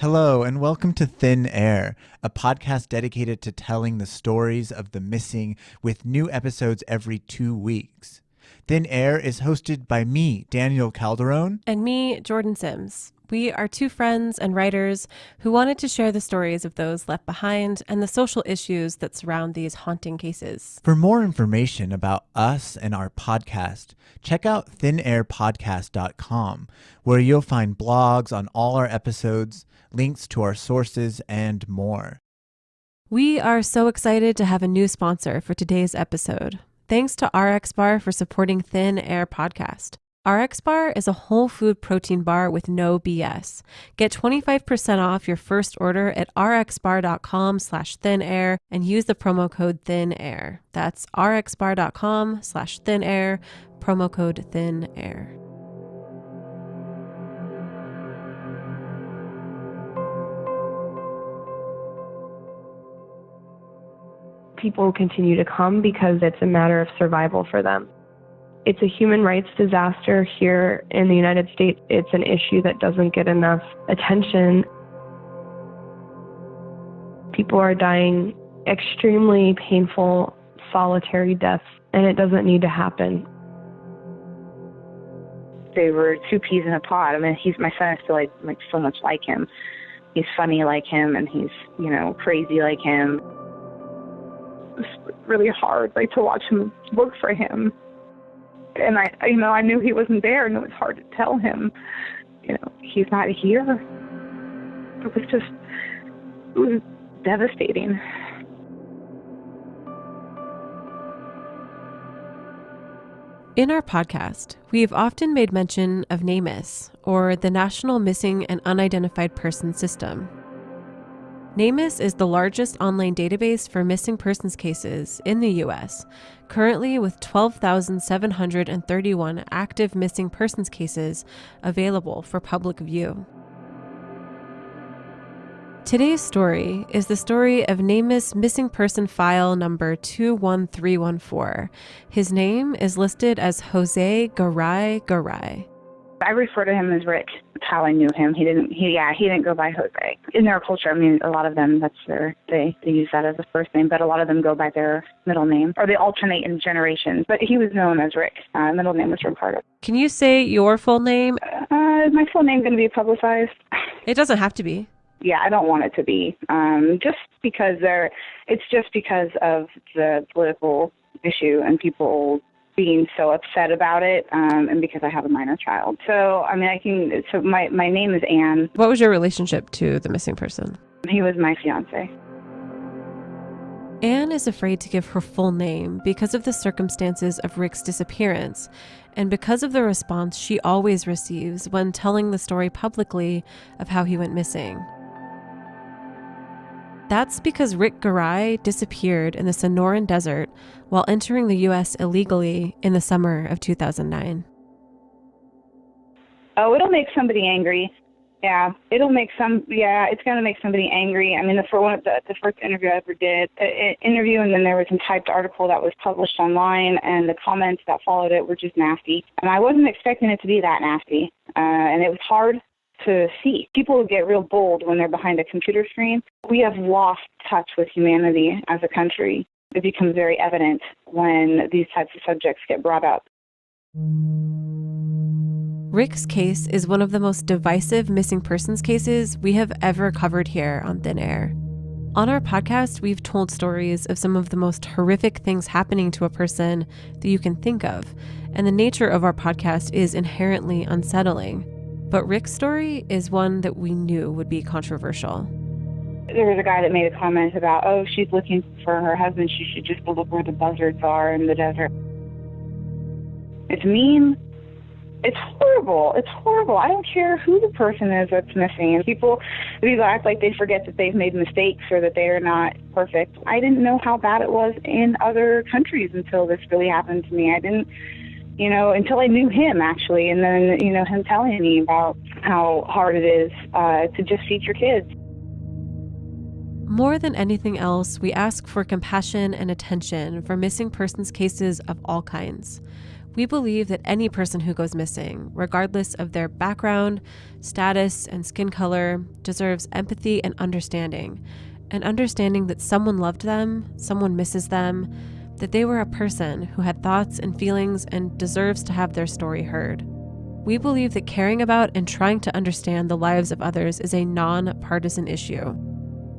Hello, and welcome to Thin Air, a podcast dedicated to telling the stories of the missing with new episodes every 2 weeks. Thin Air is hosted by me, Daniel Calderon. And me, Jordan Sims. We are two friends and writers who wanted to share the stories of those left behind and the social issues that surround these haunting cases. For more information about us and our podcast, check out thinairpodcast.com, where you'll find blogs on all our episodes, links to our sources, and more. We are so excited to have a new sponsor for today's episode. Thanks to RX Bar for supporting Thin Air Podcast. RX Bar is a whole food protein bar with no BS. Get 25% off your first order at rxbar.com/thinair and use the promo code THINAIR. That's rxbar.com/thinair, promo code THINAIR. People continue to come because it's a matter of survival for them. It's a human rights disaster here in the United States. It's an issue that doesn't get enough attention. People are dying extremely painful, solitary deaths, and it doesn't need to happen. They were two peas in a pod. I mean, my son is still like so much like him. He's funny like him, and he's, crazy like him. It was really hard, to watch him look for him. And I knew he wasn't there, and it was hard to tell him, he's not here. It was devastating. In our podcast, we've often made mention of NamUs, or the National Missing and Unidentified Persons System. NamUs is the largest online database for missing persons cases in the U.S., currently with 12,731 active missing persons cases available for public view. Today's story is the story of NamUs missing person file number 21314. His name is listed as Jose Garay. I refer to him as Rick. That's how I knew him. He didn't go by Jose. In their culture, a lot of them, they use that as a first name, but a lot of them go by their middle name, or they alternate in generations. But he was known as Rick. Middle name was Ricardo. Can you say your full name? Is my full name going to be publicized? It doesn't have to be. Yeah, I don't want it to be. It's just because of the political issue and people being so upset about it, and because I have a minor child. So, my name is Anne. What was your relationship to the missing person? He was my fiancé. Anne is afraid to give her full name because of the circumstances of Rick's disappearance, and because of the response she always receives when telling the story publicly of how he went missing. That's because Rick Garay disappeared in the Sonoran Desert while entering the U.S. illegally in the summer of 2009. Oh, it'll make somebody angry. Yeah, it's going to make somebody angry. The first interview I ever did, and then there was a typed article that was published online, and the comments that followed it were just nasty. And I wasn't expecting it to be that nasty, and it was hard to see. People get real bold when they're behind a computer screen. We have lost touch with humanity as a country. It becomes very evident when these types of subjects get brought up. Rick's case is one of the most divisive missing persons cases we have ever covered here on Thin Air. On our podcast, we've told stories of some of the most horrific things happening to a person that you can think of, and the nature of our podcast is inherently unsettling. But Rick's story is one that we knew would be controversial. There was a guy that made a comment about, she's looking for her husband. She should just go look where the buzzards are in the desert. It's mean. It's horrible. It's horrible. I don't care who the person is that's missing. And people act like they forget that they've made mistakes or that they are not perfect. I didn't know how bad it was in other countries until this really happened to me. I didn't until I knew him, actually, and then, him telling me about how hard it is to just feed your kids. More than anything else, we ask for compassion and attention for missing persons cases of all kinds. We believe that any person who goes missing, regardless of their background, status, and skin color, deserves empathy and understanding. An understanding that someone loved them, someone misses them, that they were a person who had thoughts and feelings and deserves to have their story heard. We believe that caring about and trying to understand the lives of others is a non-partisan issue.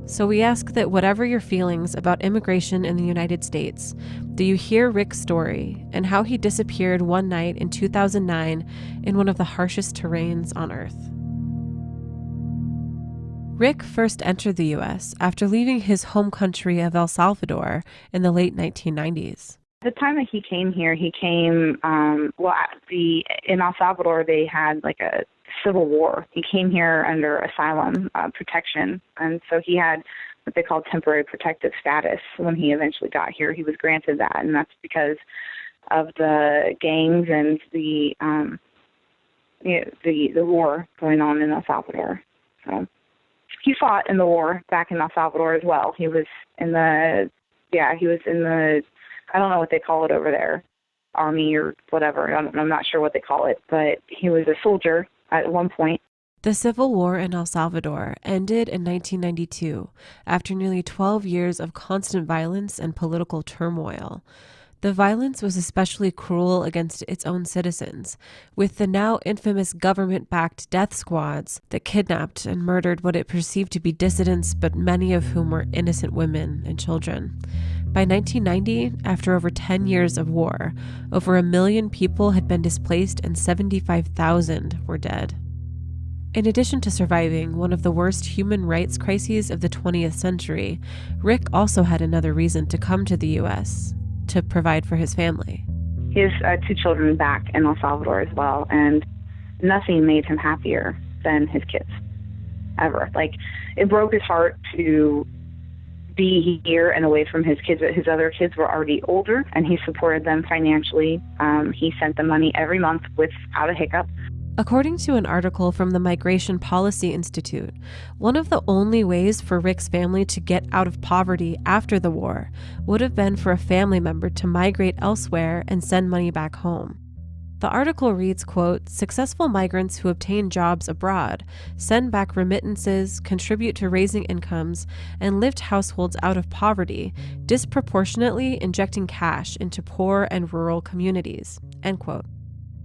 So we ask that whatever your feelings about immigration in the United States, do you hear Rick's story and how he disappeared one night in 2009 in one of the harshest terrains on Earth? Rick first entered the U.S. after leaving his home country of El Salvador in the late 1990s. The time that he came here, he came, in El Salvador, they had like a civil war. He came here under asylum protection, and so he had what they call temporary protective status. When he eventually got here, he was granted that, and that's because of the gangs and the war going on in El Salvador. So he fought in the war back in El Salvador as well. He was in the I don't know what they call it over there, army or whatever. I'm not sure what they call it, but he was a soldier at one point. The Civil War in El Salvador ended in 1992 after nearly 12 years of constant violence and political turmoil. The violence was especially cruel against its own citizens, with the now infamous government-backed death squads that kidnapped and murdered what it perceived to be dissidents, but many of whom were innocent women and children. By 1990, after over 10 years of war, over 1 million people had been displaced and 75,000 were dead. In addition to surviving one of the worst human rights crises of the 20th century, Rick also had another reason to come to the U.S., to provide for his family. He has 2 children back in El Salvador as well, and nothing made him happier than his kids, ever. Like, it broke his heart to be here and away from his kids, but his other kids were already older, and he supported them financially. He sent them money every month without a hiccup. According to an article from the Migration Policy Institute, one of the only ways for Rick's family to get out of poverty after the war would have been for a family member to migrate elsewhere and send money back home. The article reads, quote, "Successful migrants who obtain jobs abroad, send back remittances, contribute to raising incomes, and lift households out of poverty, disproportionately injecting cash into poor and rural communities," end quote.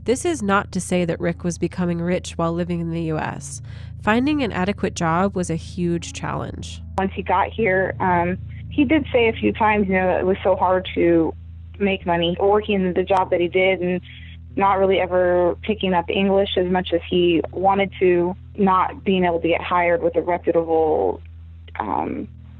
This is not to say that Rick was becoming rich while living in the U.S. Finding an adequate job was a huge challenge. Once he got here, he did say a few times, it was so hard to make money working the job that he did and not really ever picking up English as much as he wanted to, not being able to get hired with a reputable,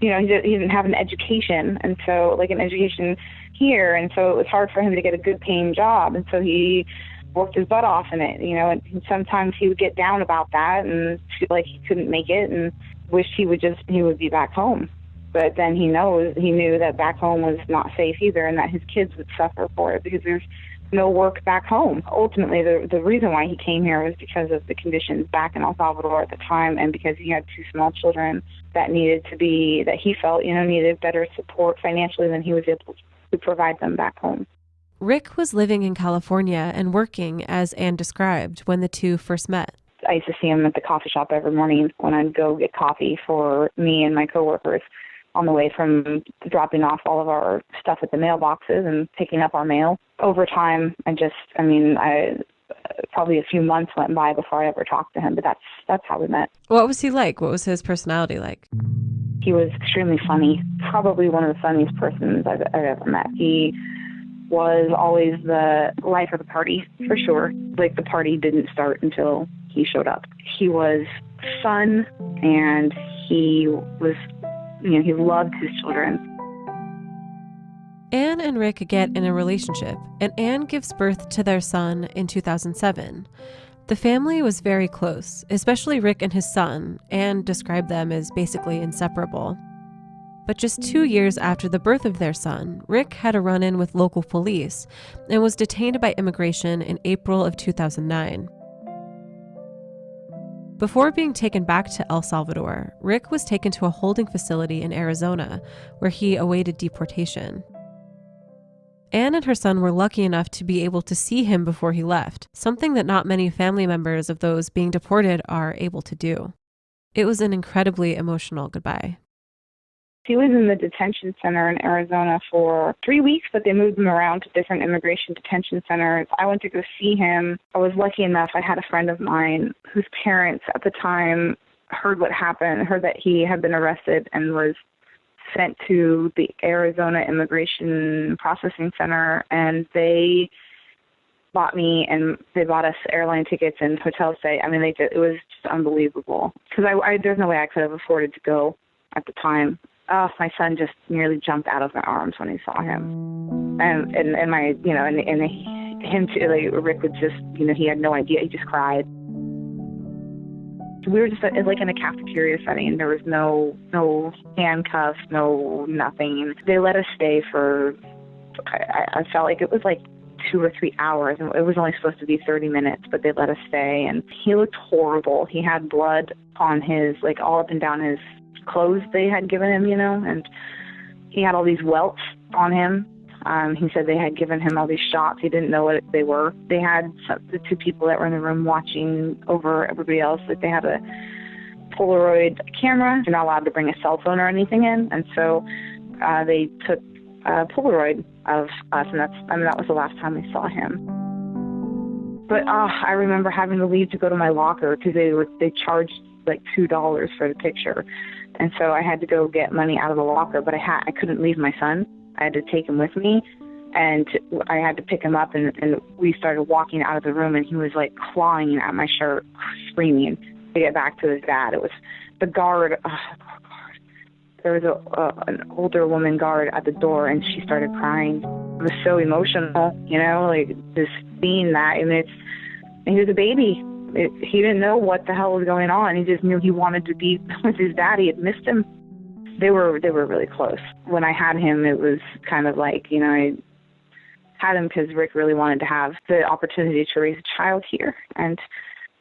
he didn't have an education, and so, like, an education here, and so it was hard for him to get a good paying job, and so he worked his butt off in it, and sometimes he would get down about that and feel like he couldn't make it and wished he would be back home. But then he knew that back home was not safe either, and that his kids would suffer for it because there's no work back home. Ultimately, the reason why he came here was because of the conditions back in El Salvador at the time, and because he had 2 small children that he felt needed better support financially than he was able to provide them back home. Rick was living in California and working, as Anne described, when the two first met. I used to see him at the coffee shop every morning when I'd go get coffee for me and my coworkers on the way from dropping off all of our stuff at the mailboxes and picking up our mail. Over time, probably a few months went by before I ever talked to him, but that's how we met. What was he like? What was his personality like? He was extremely funny, probably one of the funniest persons I've ever met. He was always the life of the party, for sure. Like, the party didn't start until he showed up. He was fun, and he was, he loved his children. Anne and Rick get in a relationship, and Anne gives birth to their son in 2007. The family was very close, especially Rick and his son. Anne described them as basically inseparable. But just 2 years after the birth of their son, Rick had a run-in with local police and was detained by immigration in April of 2009. Before being taken back to El Salvador, Rick was taken to a holding facility in Arizona where he awaited deportation. Anne and her son were lucky enough to be able to see him before he left, something that not many family members of those being deported are able to do. It was an incredibly emotional goodbye. He was in the detention center in Arizona for 3 weeks, but they moved him around to different immigration detention centers. I went to go see him. I was lucky enough. I had a friend of mine whose parents at the time heard what happened, heard that he had been arrested and was sent to the Arizona Immigration Processing Center, and they bought me and they bought us airline tickets and hotel stay. I mean, it was just unbelievable because there's no way I could have afforded to go at the time. Oh, my son just nearly jumped out of my arms when he saw him, and my, you know, and him too. Like, Rick would just, you know, he had no idea. He just cried. We were just like in a cafeteria setting. There was no handcuffs, no nothing. They let us stay for, I felt like it was like 2 or 3 hours, and it was only supposed to be 30 minutes, but they let us stay. And he looked horrible. He had blood on his, like, all up and down his clothes they had given him, you know, and he had all these welts on him. He said they had given him all these shots. He didn't know what they were. They had the 2 people that were in the room watching over everybody else. Like, they had a Polaroid camera. You're not allowed to bring a cell phone or anything in, and so they took a Polaroid of us, and that was the last time we saw him. But I remember having to leave to go to my locker because they charged like $2 for the picture. And so I had to go get money out of the locker, but I couldn't leave my son. I had to take him with me, and I had to pick him up, and we started walking out of the room, and he was like clawing at my shirt, screaming to get back to his dad. It was the guard. There was an older woman guard at the door, and she started crying. It was so emotional, you know, like just seeing that. And he was a baby. He didn't know what the hell was going on. He just knew he wanted to be with his dad. He had missed him. They were really close. When I had him, it was kind of like, you know, I had him because Rick really wanted to have the opportunity to raise a child here. And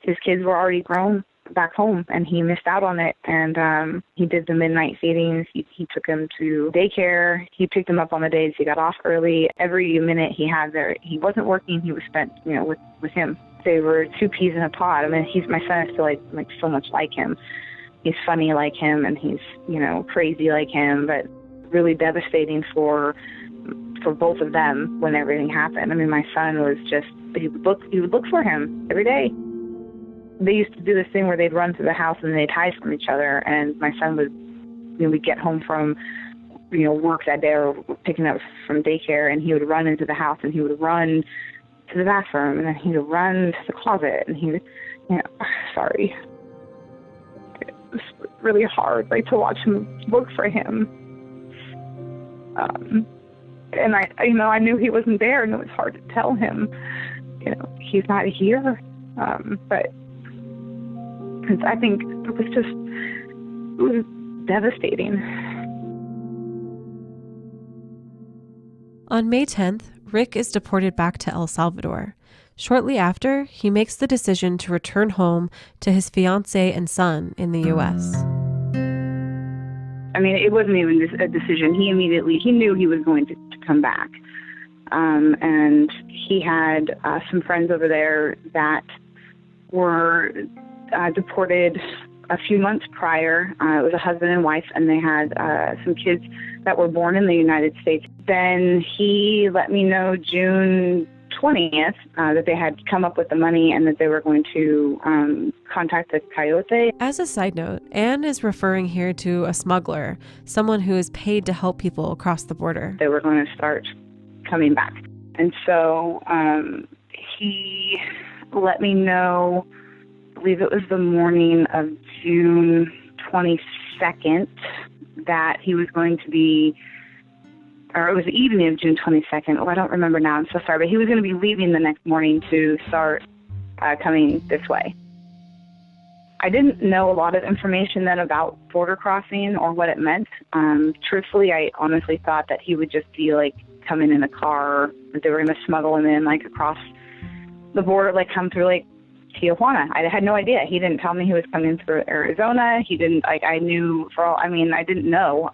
his kids were already grown back home, and he missed out on it. And he did the midnight feedings. He took him to daycare. He picked him up on the days he got off early. Every minute he had there, he wasn't working. He was spent, you know, with him. They were 2 peas in a pod. I mean, my son is still like so much like him. He's funny like him, and he's, you know, crazy like him, but really devastating for both of them when everything happened. I mean, my son was just, he would look for him every day. They used to do this thing where they'd run through the house and they'd hide from each other, and my son would, you know, we'd get home from, you know, work that day or picking up from daycare, and he would run into the house, and he would run to the bathroom, and then he would run to the closet, and he would, you know, sorry. It was really hard, like, to watch him look for him. And I knew he wasn't there, and it was hard to tell him, you know, he's not here. But because I think it was devastating. On May 10th, Rick is deported back to El Salvador. Shortly after, he makes the decision to return home to his fiancee and son in the U.S. I mean, it wasn't even a decision. He knew he was going to come back. And he had some friends over there that were deported a few months prior. It was a husband and wife, and they had some kids that were born in the United States. Then he let me know June 20th that they had come up with the money and that they were going to contact the coyote. As a side note, Anne is referring here to a smuggler, someone who is paid to help people across the border. They were going to start coming back. And so he let me know, I believe it was the morning of June 22nd, that he was going to be, or it was the evening of June 22nd. Oh, I don't remember now. I'm so sorry. But he was going to be leaving the next morning to start coming this way. I didn't know a lot of information then about border crossing or what it meant. Truthfully, I honestly thought that he would just be like coming in a car, that they were going to smuggle him in like across the border, like come through like Tijuana. I had no idea. He didn't tell me he was coming through Arizona. He didn't, like, I knew for all, I mean, I didn't know.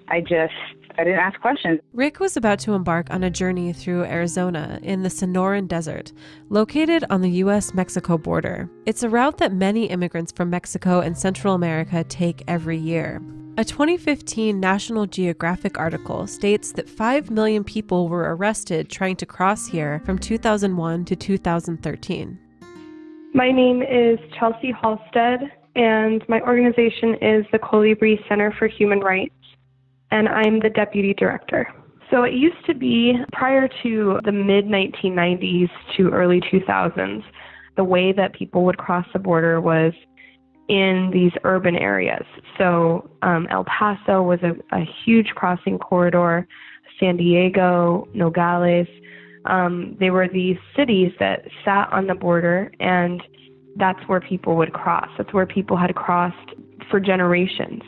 I didn't ask questions. Rick was about to embark on a journey through Arizona in the Sonoran Desert, located on the U.S.-Mexico border. It's a route that many immigrants from Mexico and Central America take every year. A 2015 National Geographic article states that 5 million people were arrested trying to cross here from 2001 to 2013. My name is Chelsea Halstead, and my organization is the Colibri Center for Human Rights, and I'm the deputy director. So it used to be, prior to the mid-1990s to early 2000s, the way that people would cross the border was in these urban areas. So El Paso was a huge crossing corridor, San Diego, Nogales. They were these cities that sat on the border, and that's where people would cross. That's where people had crossed for generations.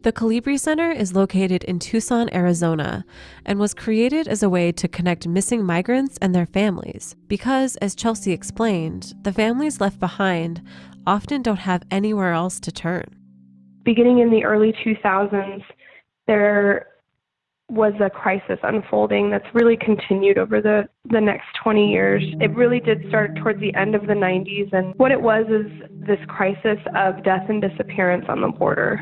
The Colibri Center is located in Tucson, Arizona, and was created as a way to connect missing migrants and their families. Because, as Chelsea explained, the families left behind often don't have anywhere else to turn. Beginning in the early 2000s, there was a crisis unfolding that's really continued over the next 20 years. It really did start towards the end of the 90s, and what it was is this crisis of death and disappearance on the border.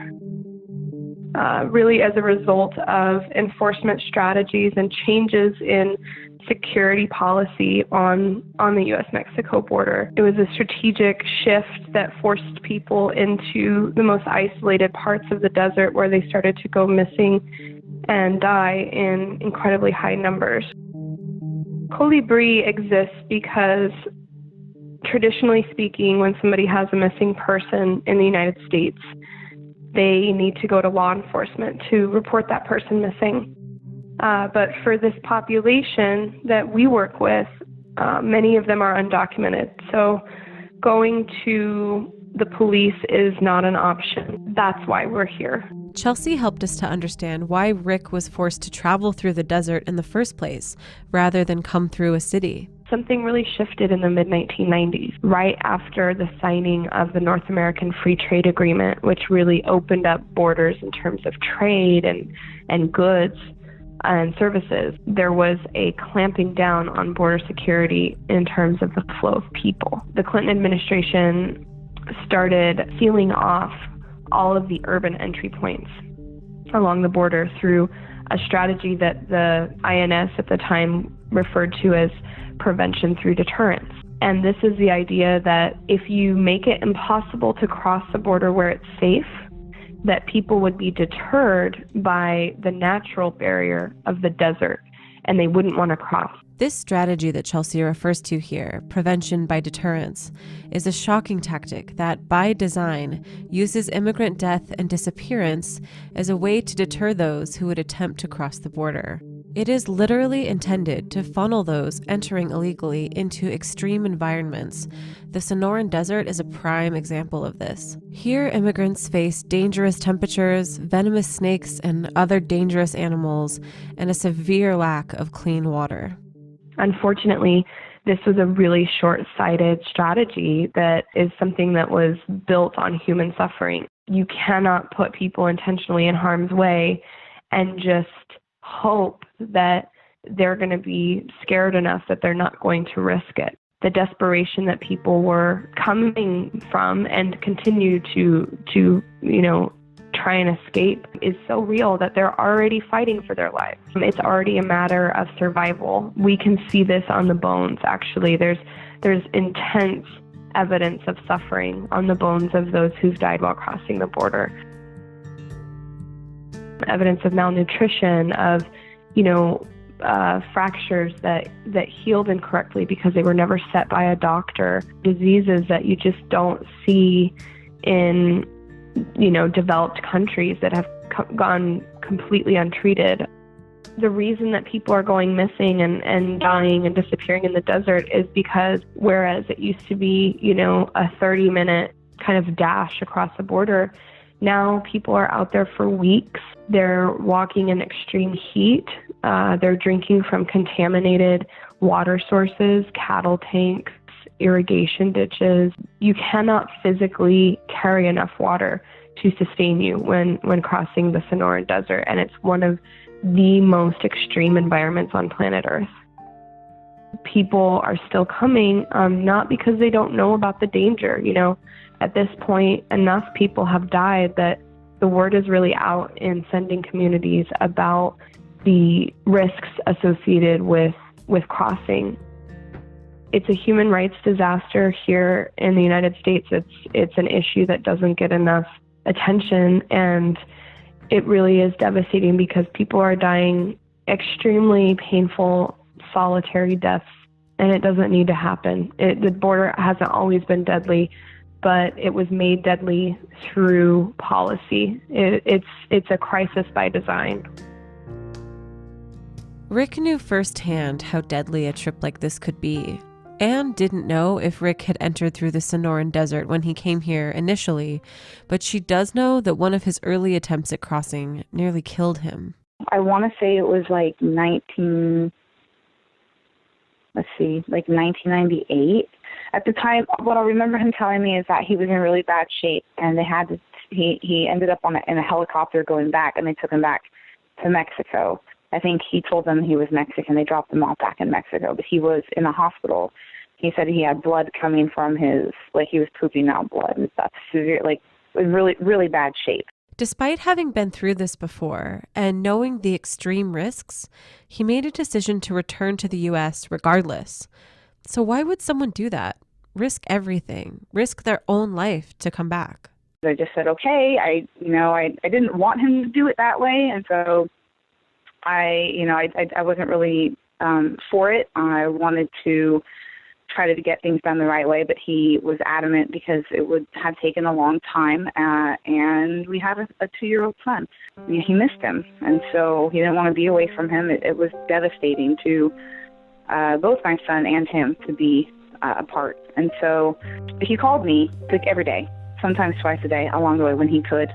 Really as a result of enforcement strategies and changes in security policy on the U.S.-Mexico border. It was a strategic shift that forced people into the most isolated parts of the desert, where they started to go missing and die in incredibly high numbers. Colibri exists because, traditionally speaking, when somebody has a missing person in the United States, they need to go to law enforcement to report that person missing. But for this population that we work with, many of them are undocumented. So going to the police is not an option. That's why we're here. Chelsea helped us to understand why Rick was forced to travel through the desert in the first place, rather than come through a city. Something really shifted in the mid-1990s, right after the signing of the North American Free Trade Agreement, which really opened up borders in terms of trade and goods and services. There was a clamping down on border security in terms of the flow of people. The Clinton administration started sealing off all of the urban entry points along the border through a strategy that the INS at the time referred to as prevention through deterrence. And this is the idea that if you make it impossible to cross the border where it's safe, that people would be deterred by the natural barrier of the desert, and they wouldn't want to cross. This strategy that Chelsea refers to here, prevention by deterrence, is a shocking tactic that, by design, uses immigrant death and disappearance as a way to deter those who would attempt to cross the border. It is literally intended to funnel those entering illegally into extreme environments. The Sonoran Desert is a prime example of this. Here, immigrants face dangerous temperatures, venomous snakes, and other dangerous animals, and a severe lack of clean water. Unfortunately, this was a really short-sighted strategy that is something that was built on human suffering. You cannot put people intentionally in harm's way and just hope that they're going to be scared enough that they're not going to risk it. The desperation that people were coming from and continue to try and escape is so real that they're already fighting for their lives. It's already a matter of survival. We can see this on the bones, actually. There's intense evidence of suffering on the bones of those who've died while crossing the border. Evidence of malnutrition, of fractures that healed incorrectly because they were never set by a doctor, diseases that you just don't see in developed countries that have gone completely untreated. The reason that people are going missing and dying and disappearing in the desert is because whereas it used to be, a 30-minute kind of dash across the border, now people are out there for weeks. They're walking in extreme heat. They're drinking from contaminated water sources, cattle tanks, irrigation ditches. You cannot physically carry enough water to sustain you when crossing the Sonoran Desert, and it's one of the most extreme environments on planet Earth. People are still coming, not because they don't know about the danger. At this point, enough people have died that the word is really out in sending communities about the risks associated with crossing. It's a human rights disaster here in the United States. It's an issue that doesn't get enough attention, and it really is devastating because people are dying extremely painful, solitary deaths, and it doesn't need to happen. The border hasn't always been deadly, but it was made deadly through policy. It's a crisis by design. Rick knew firsthand how deadly a trip like this could be. Anne didn't know if Rick had entered through the Sonoran Desert when he came here initially, but she does know that one of his early attempts at crossing nearly killed him. I want to say it was like 1998. At the time, what I remember him telling me is that he was in really bad shape, and he ended up in a helicopter going back, and they took him back to Mexico. I think he told them he was Mexican. They dropped him off back in Mexico, but he was in a hospital. He said he had blood coming from he was pooping out blood and stuff. Severe, in really, really bad shape. Despite having been through this before and knowing the extreme risks, he made a decision to return to the U.S. regardless. So why would someone do that? Risk everything, risk their own life to come back. I just said, okay, I didn't want him to do it that way, and so I wasn't really for it. I wanted to try to get things done the right way, but he was adamant because it would have taken a long time, and we had a 2-year-old son. He missed him, and so he didn't want to be away from him. It was devastating to both my son and him to be apart. And so he called me every day, sometimes twice a day along the way when he could,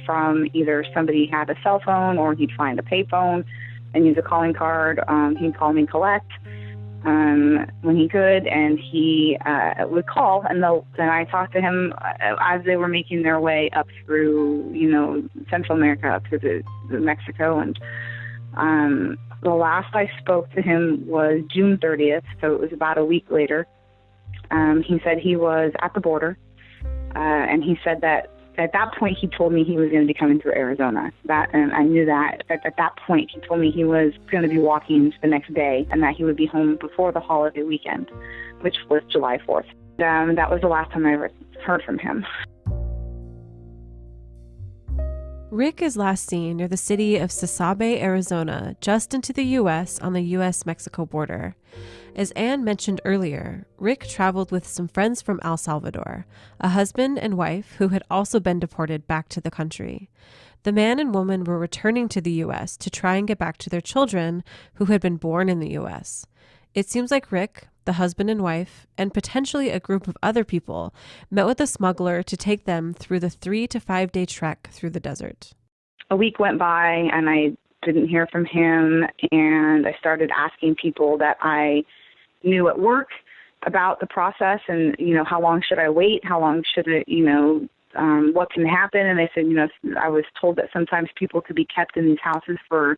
from either somebody had a cell phone or he'd find a payphone and use a calling card. He'd call me collect when he could, and he would call, and then I talked to him as they were making their way up through, Central America, up to the Mexico. And the last I spoke to him was June 30th, so it was about a week later. He said he was at the border, and he said that at that point he told me he was going to be coming through Arizona. And I knew that at that point he told me he was going to be walking the next day and that he would be home before the holiday weekend, which was July 4th. That was the last time I ever heard from him. Rick is last seen near the city of Sasabe, Arizona, just into the U.S. on the U.S.-Mexico border. As Anne mentioned earlier, Rick traveled with some friends from El Salvador, a husband and wife who had also been deported back to the country. The man and woman were returning to the U.S. to try and get back to their children who had been born in the U.S. It seems like Rick, the husband and wife, and potentially a group of other people, met with a smuggler to take them through the 3 to 5 day trek through the desert. A week went by and I didn't hear from him, and I started asking people that I knew at work about the process and, how long should I wait? How long should it, what can happen? And they said, I was told that sometimes people could be kept in these houses for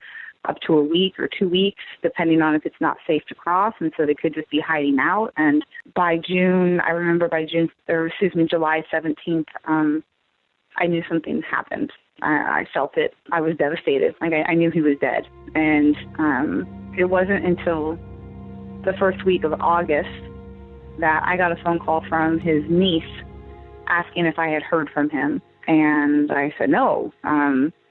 up to a week or 2 weeks, depending on if it's not safe to cross, and so they could just be hiding out. And by July 17th, I knew something happened. I felt it. I was devastated. I knew he was dead. And it wasn't until the first week of August that I got a phone call from his niece asking if I had heard from him. And I said, no.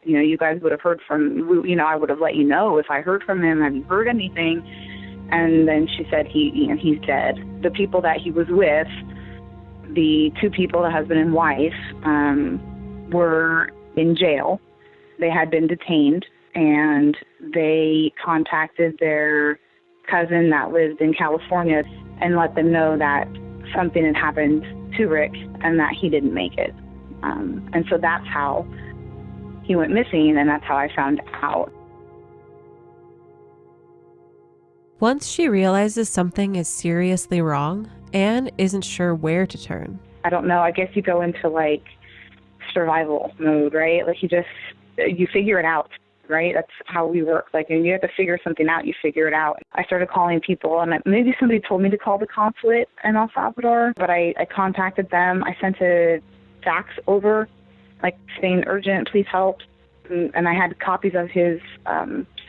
You guys would have heard from, I would have let you know if I heard from him. Have you heard anything? And then she said, he's dead. The people that he was with, the 2 people, the husband and wife, were in jail. They had been detained, and they contacted their cousin that lived in California and let them know that something had happened to Rick and that he didn't make it. And so that's how he went missing, and that's how I found out. Once she realizes something is seriously wrong, Anne isn't sure where to turn. I don't know. I guess you go into like survival mode, right? Like you figure it out, right? That's how we work. Like, when you have to figure something out, you figure it out. I started calling people, and maybe somebody told me to call the consulate in El Salvador, but I contacted them. I sent a fax over, like saying urgent, please help. And I had copies of his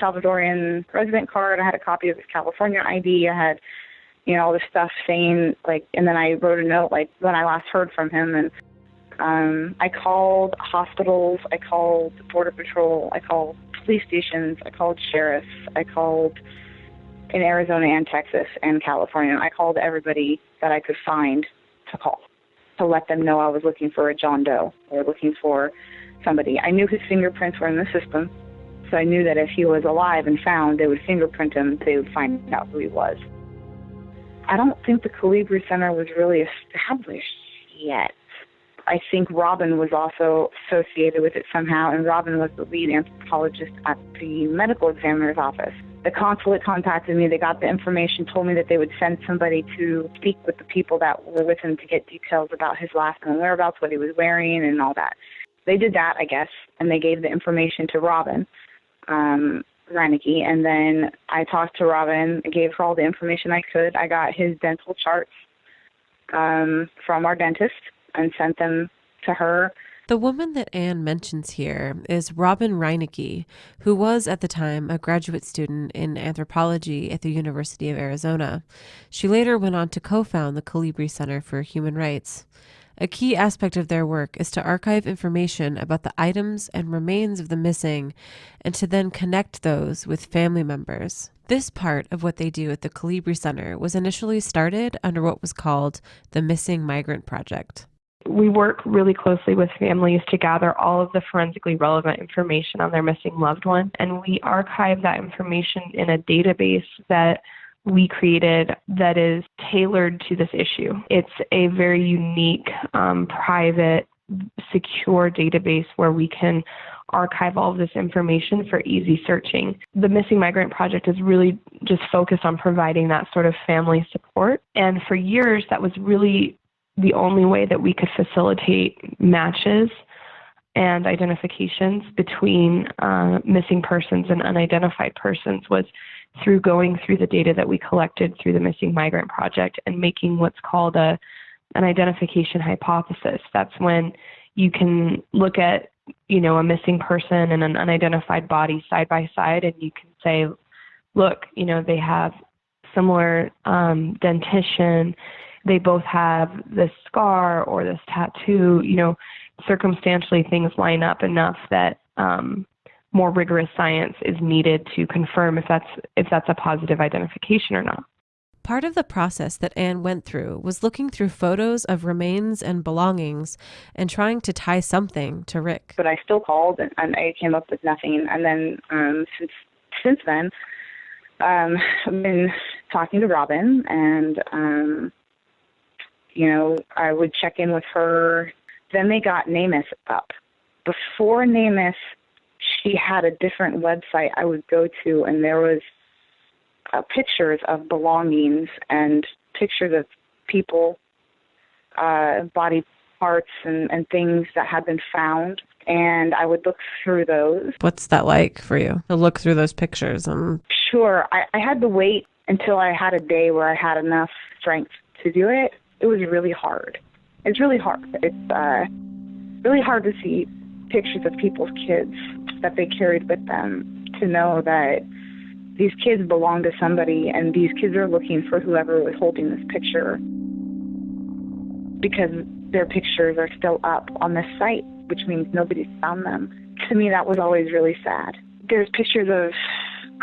Salvadorian resident card. I had a copy of his California ID. I had, all this stuff saying, like, and then I wrote a note, like, when I last heard from him. And I called hospitals. I called Border Patrol. I called police stations. I called sheriffs. I called in Arizona and Texas and California. I called everybody that I could find to call to let them know I was looking for a John Doe or looking for somebody. I knew his fingerprints were in the system, so I knew that if he was alive and found, they would fingerprint him, they would find out who he was. I don't think the Colibri Center was really established yet. I think Robin was also associated with it somehow, and Robin was the lead anthropologist at the medical examiner's office. The consulate contacted me. They got the information, told me that they would send somebody to speak with the people that were with him to get details about his last known whereabouts, what he was wearing, and all that. They did that, I guess, and they gave the information to Robin Reinecke, and then I talked to Robin, gave her all the information I could. I got his dental charts from our dentist and sent them to her. The woman that Anne mentions here is Robin Reinecke, who was at the time a graduate student in anthropology at the University of Arizona. She later went on to co-found the Colibri Center for Human Rights. A key aspect of their work is to archive information about the items and remains of the missing and to then connect those with family members. This part of what they do at the Colibri Center was initially started under what was called the Missing Migrant Project. We work really closely with families to gather all of the forensically relevant information on their missing loved one, and we archive that information in a database that we created that is tailored to this issue. It's a very unique, private, secure database where we can archive all of this information for easy searching. The Missing Migrant Project is really just focused on providing that sort of family support, and for years that was really the only way that we could facilitate matches and identifications between missing persons and unidentified persons was through going through the data that we collected through the Missing Migrant Project and making what's called an identification hypothesis. That's when you can look at, a missing person and an unidentified body side by side, and you can say, look, they have similar dentition, they both have this scar or this tattoo, circumstantially things line up enough that more rigorous science is needed to confirm if that's a positive identification or not. Part of the process that Anne went through was looking through photos of remains and belongings and trying to tie something to Rick. But I still called and I came up with nothing. And then since then, I've been talking to Robin and I would check in with her. Then they got NamUs up. Before NamUs, she had a different website I would go to, and there was pictures of belongings and pictures of people, body parts and things that had been found. And I would look through those. What's that like for you, to look through those pictures? Sure. I had to wait until I had a day where I had enough strength to do it. It was really hard. It's really hard. It's really hard to see pictures of people's kids that they carried with them, to know that these kids belong to somebody and these kids are looking for whoever was holding this picture because their pictures are still up on this site, which means nobody's found them. To me, that was always really sad. There's pictures of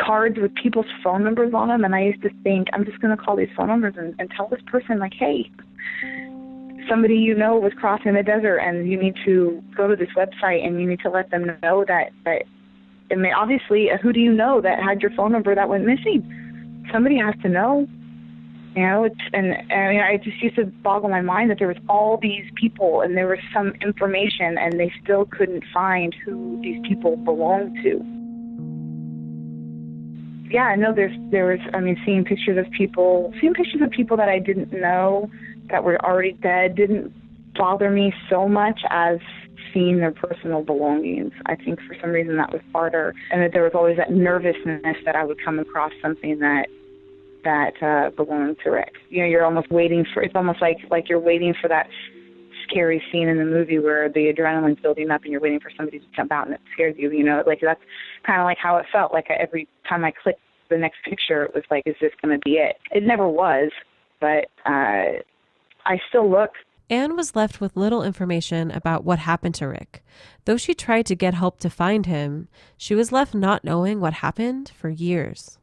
cards with people's phone numbers on them, and I used to think, I'm just going to call these phone numbers and tell this person, like, hey, somebody was crossing the desert and you need to go to this website and you need to let them know that I mean, obviously, who do you know that had your phone number that went missing? Somebody has to know. I just used to boggle my mind that there was all these people and there was some information and they still couldn't find who these people belonged to. yeah, no, there was, I mean, seeing pictures of people that I didn't know that were already dead didn't bother me so much as seeing their personal belongings. I think for some reason that was harder, and that there was always that nervousness that I would come across something that belonged to Rick. You know, you're almost waiting for, it's almost like you're waiting for that scary scene in the movie where the adrenaline's building up and you're waiting for somebody to jump out and it scares you, you know, like that's kind of like how it felt. Like every time I clicked the next picture, it was like, is this going to be it? It never was, but I still look. Anne was left with little information about what happened to Rick. Though she tried to get help to find him, she was left not knowing what happened for years.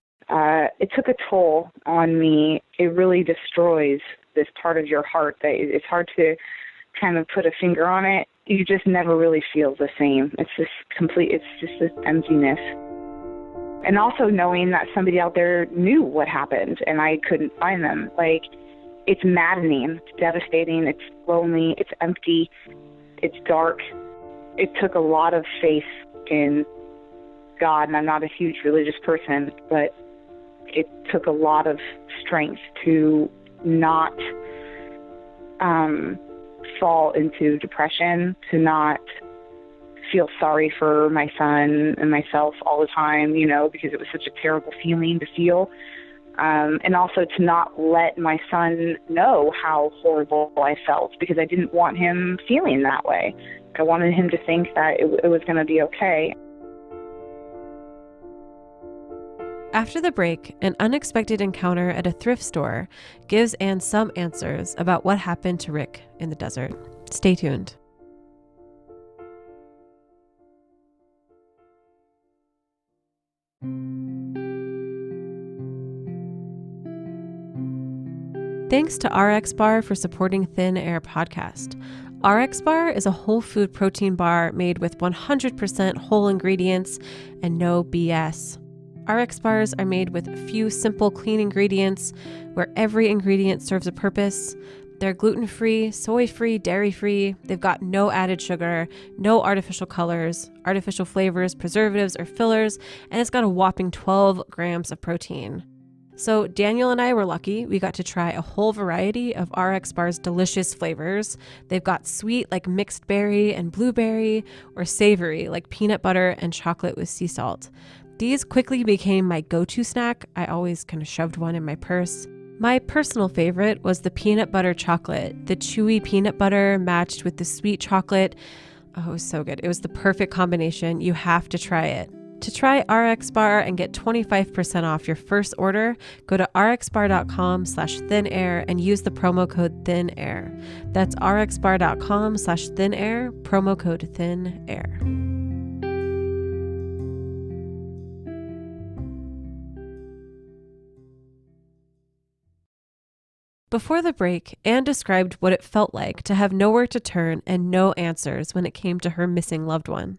It took a toll on me. It really destroys this part of your heart that it's hard to kind of put a finger on it. You just never really feel the same. It's just this emptiness. And also knowing that somebody out there knew what happened and I couldn't find them. Like, it's maddening, it's devastating, it's lonely, it's empty, it's dark. It took a lot of faith in God, and I'm not a huge religious person, but it took a lot of strength to not fall into depression, to not feel sorry for my son and myself all the time, you know, because it was such a terrible feeling to feel. And also to not let my son know how horrible I felt, because I didn't want him feeling that way. I wanted him to think that it was going to be okay. After the break, an unexpected encounter at a thrift store gives Anne some answers about what happened to Rick in the desert. Stay tuned. Thanks to RX Bar for supporting Thin Air Podcast. RX Bar is a whole food protein bar made with 100% whole ingredients and no BS. RX bars are made with a few simple, clean ingredients where every ingredient serves a purpose. They're gluten-free, soy-free, dairy-free. They've got no added sugar, no artificial colors, artificial flavors, preservatives, or fillers, and it's got a whopping 12 grams of protein. So Daniel and I were lucky. We got to try a whole variety of RX Bar's delicious flavors. They've got sweet like mixed berry and blueberry, or savory like peanut butter and chocolate with sea salt. These quickly became my go-to snack. I always kind of shoved one in my purse. My personal favorite was the peanut butter chocolate. The chewy peanut butter matched with the sweet chocolate. Oh, it was so good. It was the perfect combination. You have to try it. To try RX Bar and get 25% off your first order, go to rxbar.com/thinair and use the promo code THINAIR. That's rxbar.com/thinair, promo code THINAIR. Before the break, Anne described what it felt like to have nowhere to turn and no answers when it came to her missing loved one.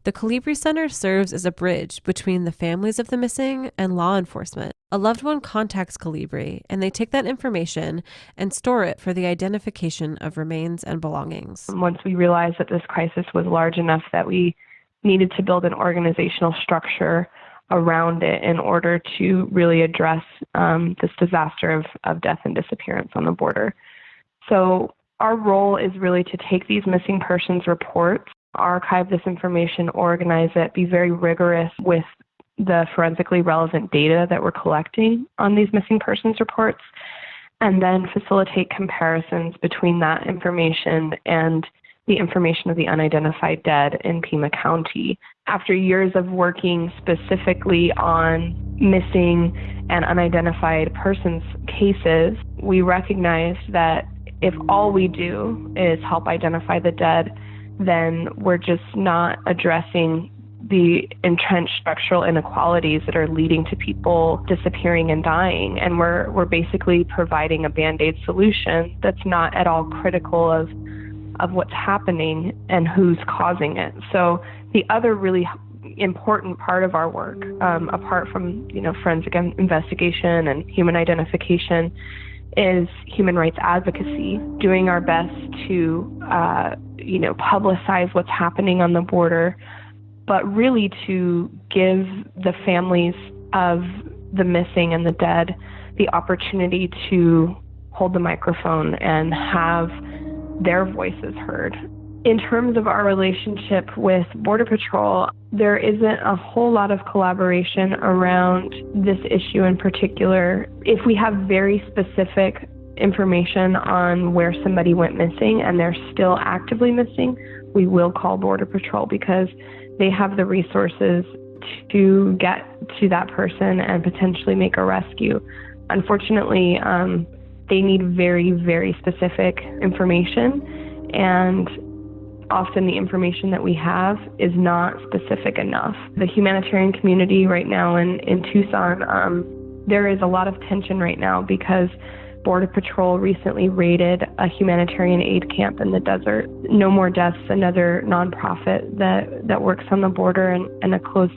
The Colibri Center serves as a bridge between the families of the missing and law enforcement. A loved one contacts Colibri, and they take that information and store it for the identification of remains and belongings. Once we realized that this crisis was large enough that we needed to build an organizational structure around it in order to really address this disaster of death and disappearance on the border. So our role is really to take these missing persons reports, archive this information, organize it, be very rigorous with the forensically relevant data that we're collecting on these missing persons reports, and then facilitate comparisons between that information and the information of the unidentified dead in Pima County. After years of working specifically on missing and unidentified persons cases, we recognized that if all we do is help identify the dead, then we're just not addressing the entrenched structural inequalities that are leading to people disappearing and dying. And we're basically providing a Band-Aid solution that's not at all critical of what's happening and who's causing it. So the other really important part of our work, apart from forensic investigation and human identification, is human rights advocacy, doing our best to publicize what's happening on the border, but really to give the families of the missing and the dead the opportunity to hold the microphone and have their voices heard. In terms of our relationship with Border Patrol, there isn't a whole lot of collaboration around this issue in particular. If we have very specific information on where somebody went missing and they're still actively missing, we will call Border Patrol because they have the resources to get to that person and potentially make a rescue. Unfortunately, they need very, very specific information, and often the information that we have is not specific enough. The humanitarian community right now in Tucson, there is a lot of tension right now because Border Patrol recently raided a humanitarian aid camp in the desert. No More Deaths, another nonprofit that works on the border and a close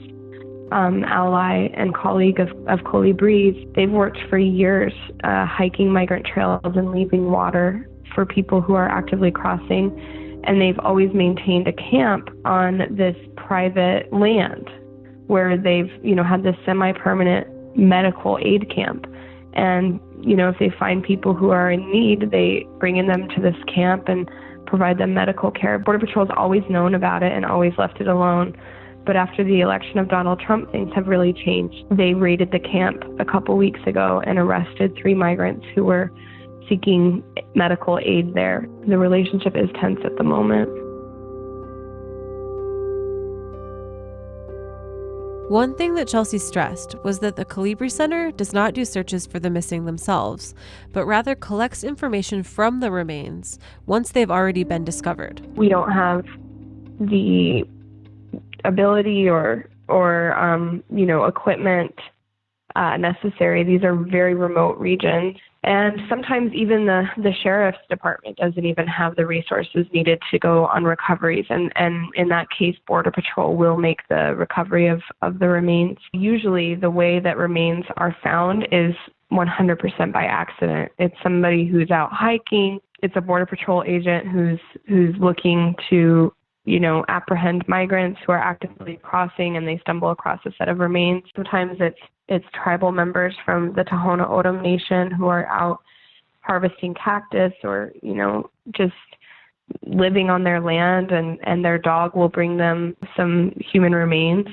ally and colleague of Colibri, they've worked for years hiking migrant trails and leaving water for people who are actively crossing. And they've always maintained a camp on this private land where they've, had this semi-permanent medical aid camp. And, if they find people who are in need, they bring them to this camp and provide them medical care. Border Patrol's always known about it and always left it alone. But after the election of Donald Trump, things have really changed. They raided the camp a couple weeks ago and arrested 3 migrants who were seeking medical aid there. The relationship is tense at the moment. One thing that Chelsea stressed was that the Colibri Center does not do searches for the missing themselves, but rather collects information from the remains once they've already been discovered. We don't have the ability or equipment necessary. These are very remote regions. And sometimes even the sheriff's department doesn't even have the resources needed to go on recoveries. And in that case, Border Patrol will make the recovery of the remains. Usually the way that remains are found is 100% by accident. It's somebody who's out hiking. It's a Border Patrol agent who's looking to apprehend migrants who are actively crossing, and they stumble across a set of remains. Sometimes it's tribal members from the Tohono O'odham Nation who are out harvesting cactus or, just living on their land, and their dog will bring them some human remains.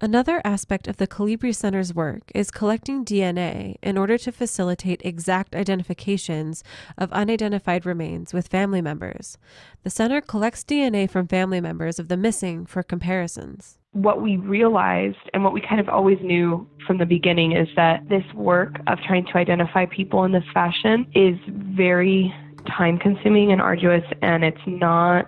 Another aspect of the Colibri Center's work is collecting DNA in order to facilitate exact identifications of unidentified remains with family members. The center collects DNA from family members of the missing for comparisons. What we realized and what we kind of always knew from the beginning is that this work of trying to identify people in this fashion is very time-consuming and arduous, and it's not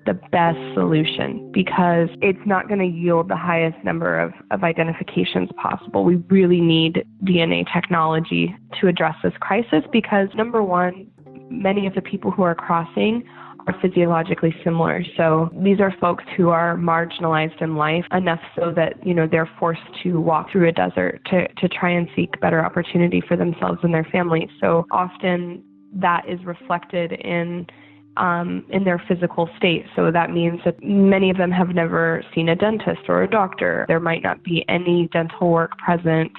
the best solution because it's not going to yield the highest number of identifications possible. We really need DNA technology to address this crisis because, number one, many of the people who are crossing are physiologically similar. So these are folks who are marginalized in life enough so that, they're forced to walk through a desert to try and seek better opportunity for themselves and their families. So often that is reflected in their physical state. So that means that many of them have never seen a dentist or a doctor. There might not be any dental work present,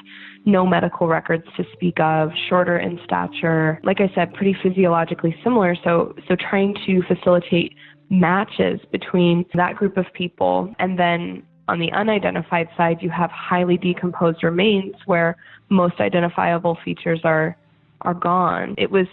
no medical records to speak of, shorter in stature. Like I said, pretty physiologically similar. So trying to facilitate matches between that group of people. And then on the unidentified side, you have highly decomposed remains where most identifiable features are gone. It was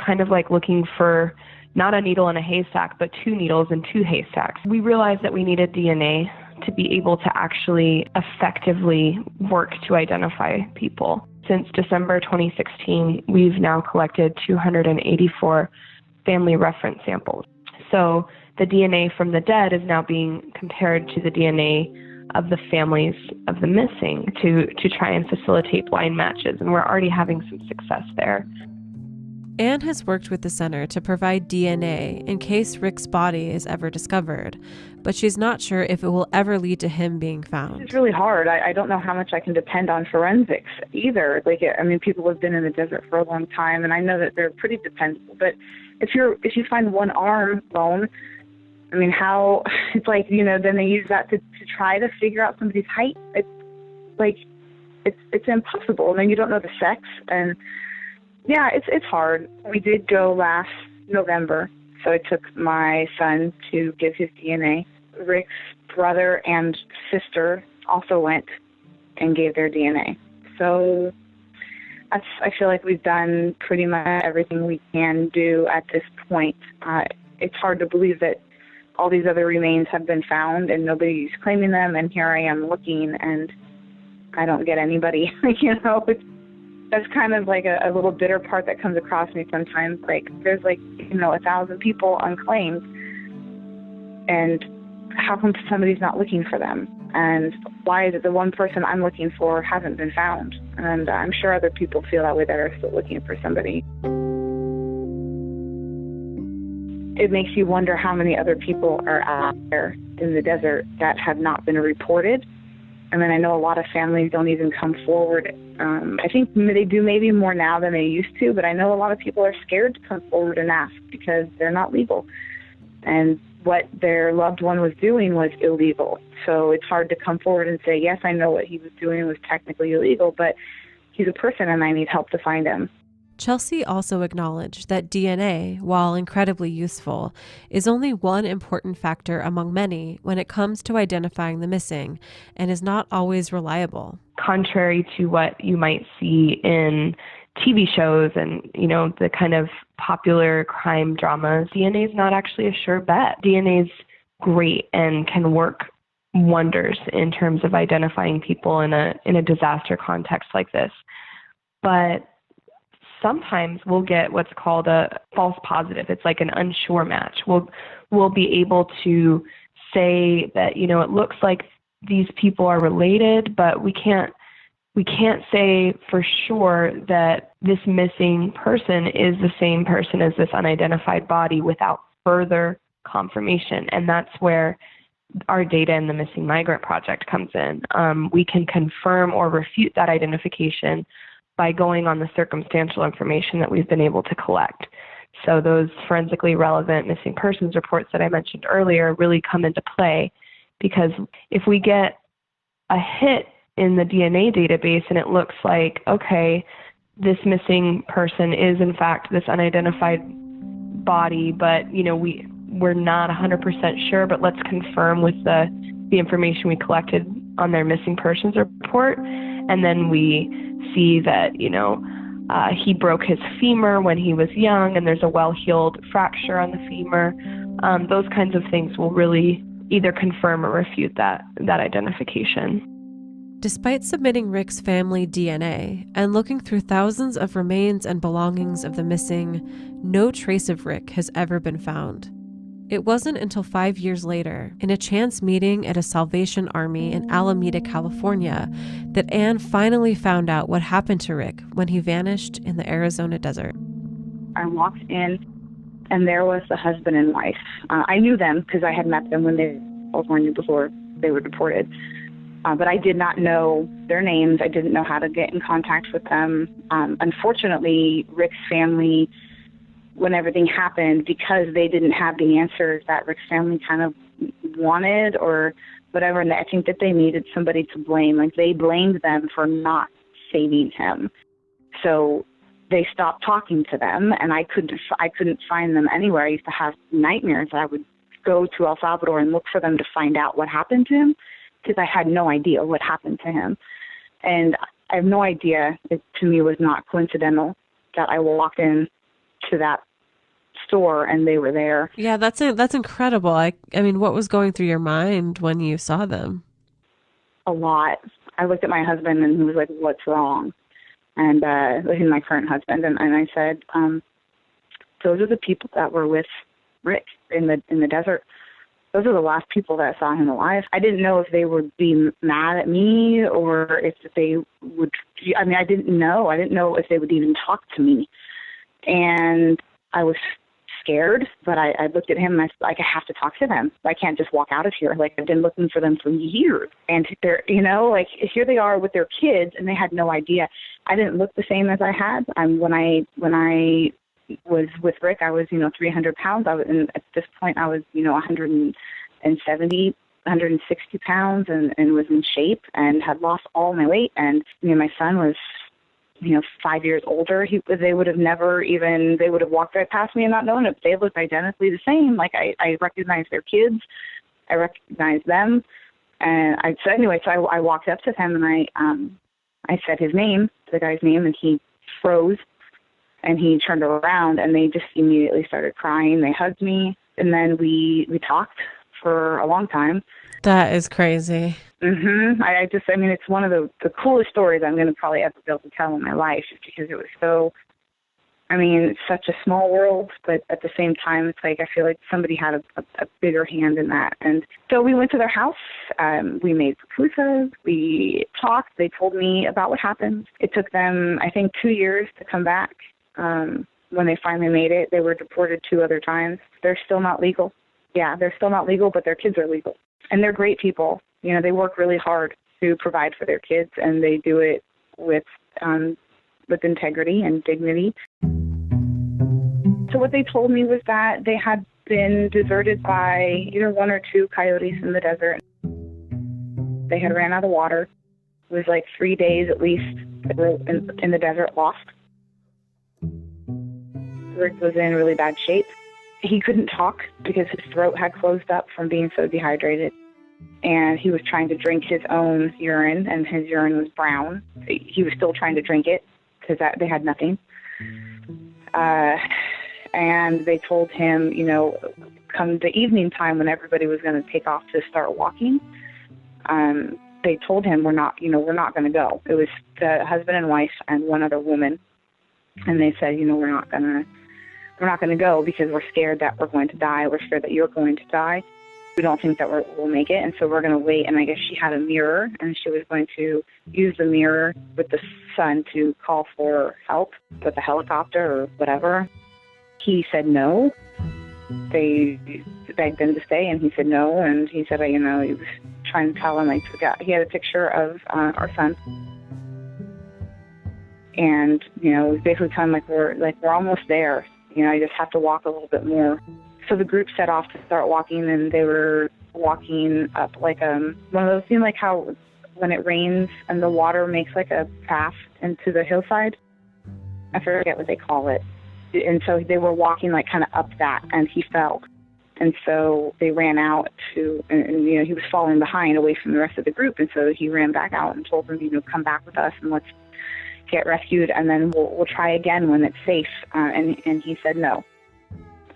kind of like looking for not a needle in a haystack, but 2 needles in 2 haystacks. We realized that we needed DNA to be able to actually effectively work to identify people. Since December 2016, we've now collected 284 family reference samples. So the DNA from the dead is now being compared to the DNA of the families of the missing to try and facilitate blind matches, and we're already having some success there. Anne has worked with the center to provide DNA in case Rick's body is ever discovered, but she's not sure if it will ever lead to him being found. It's really hard. I don't know how much I can depend on forensics either. People have been in the desert for a long time, and I know that they're pretty dependable. But if you find one arm bone, how it's then they use that to try to figure out somebody's height. It's it's impossible. And then you don't know the sex, and yeah, it's hard. We did go last November, so I took my son to give his DNA. Rick's brother and sister also went and gave their DNA. So I feel like we've done pretty much everything we can do at this point. It's hard to believe that all these other remains have been found and nobody's claiming them, and here I am looking and I don't get anybody. That's kind of like a little bitter part that comes across me sometimes. Like, there's 1,000 people unclaimed, and how come somebody's not looking for them? And why is it the one person I'm looking for hasn't been found? And I'm sure other people feel that way that are still looking for somebody. It makes you wonder how many other people are out there in the desert that have not been reported. And then I know a lot of families don't even come forward. I think they do maybe more now than they used to, but I know a lot of people are scared to come forward and ask because they're not legal. And what their loved one was doing was illegal. So it's hard to come forward and say, yes, I know what he was doing was technically illegal, but he's a person and I need help to find him. Chelsea also acknowledged that DNA, while incredibly useful, is only one important factor among many when it comes to identifying the missing, and is not always reliable. Contrary to what you might see in TV shows and, the kind of popular crime dramas, DNA is not actually a sure bet. DNA is great and can work wonders in terms of identifying people in a disaster context like this. But sometimes we'll get what's called a false positive. It's like an unsure match. We'll be able to say that, it looks like these people are related, but we can't say for sure that this missing person is the same person as this unidentified body without further confirmation. And that's where our data in the Missing Migrant Project comes in. We can confirm or refute that identification by going on the circumstantial information that we've been able to collect. So those forensically relevant missing persons reports that I mentioned earlier really come into play, because if we get a hit in the DNA database and it looks like, okay, this missing person is in fact this unidentified body, but we're not 100% sure, but let's confirm with the information we collected on their missing persons report, and then we see that he broke his femur when he was young and there's a well-healed fracture on the femur. Those kinds of things will really either confirm or refute that identification. Despite submitting Rick's family DNA and looking through thousands of remains and belongings of the missing, no trace of Rick has ever been found. It wasn't until 5 years later, in a chance meeting at a Salvation Army in Alameda, California, that Anne finally found out what happened to Rick when he vanished in the Arizona desert. I walked in, and there was the husband and wife. I knew them because I had met them when they were in California before they were deported. But I did not know their names. I didn't know how to get in contact with them. Unfortunately, Rick's family, when everything happened, because they didn't have the answers that Rick's family kind of wanted or whatever, and I think that they needed somebody to blame. Like, they blamed them for not saving him. So they stopped talking to them, and I couldn't find them anywhere. I used to have nightmares. I would go to El Salvador and look for them to find out what happened to him, because I had no idea what happened to him. And I have no idea. It, to me, was not coincidental that I walked in to that store and they were there. Yeah, that's incredible. I mean, what was going through your mind when you saw them? A lot. I looked at my husband and he was like, "What's wrong?" And he's my current husband, and I said, "Those are the people that were with Rick in the desert. Those are the last people that saw him alive." I didn't know if they would be mad at me or if they would. I mean, I didn't know. I didn't know if they would even talk to me, and I was scared. But I looked at him and I said, "Like, I have to talk to them. I can't just walk out of here. Like, I've been looking for them for years, and they're, like, here they are with their kids, and they had no idea." I didn't look the same as I had. When I was with Rick, I was 300 pounds. And at this point I was 170 160 pounds and was in shape and had lost all my weight. And, my son was, 5 years older. They would have never even, they would have walked right past me and not known it. They looked identically the same. Like I recognized their kids. I recognized them. And so I walked up to him and I said his name, the guy's name, and he froze and he turned around and they just immediately started crying. They hugged me and then we talked for a long time. That is crazy. It's one of the coolest stories I'm going to probably ever be able to tell in my life, just because it was so, it's such a small world, but at the same time, it's like I feel like somebody had a bigger hand in that. And so we went to their house. We made pupusas. We talked. They told me about what happened. It took them, I think, 2 years to come back. When they finally made it, they were deported 2 other times. They're still not legal. Yeah, they're still not legal, but their kids are legal. And they're great people. They work really hard to provide for their kids, and they do it with integrity and dignity. So what they told me was that they had been deserted by either 1 or 2 coyotes in the desert. They had ran out of water. It was like 3 days at least they were in the desert lost. Rick was in really bad shape. He couldn't talk because his throat had closed up from being so dehydrated. And he was trying to drink his own urine, and his urine was brown. He was still trying to drink it because they had nothing. And they told him, come the evening time when everybody was going to take off to start walking, they told him, we're not going to go. It was the husband and wife and 1 other woman. And they said, we're not going to go because we're scared that we're going to die. We're scared that you're going to die. We don't think that we'll make it, and so we're going to wait. And I guess she had a mirror, and she was going to use the mirror with the sun to call for help with a helicopter or whatever. He said no. They begged him to stay, and he said no. And he said, he was trying to tell him, he had a picture of our son. And, basically telling him, we're almost there. I just have to walk a little bit more. So the group set off to start walking, and they were walking up like one of those, like how when it rains and the water makes like a path into the hillside. I forget what they call it. And so they were walking like kind of up that, and he fell. And so they ran out and he was falling behind away from the rest of the group. And so he ran back out and told them, come back with us and let's get rescued, and then we'll try again when it's safe. And he said no.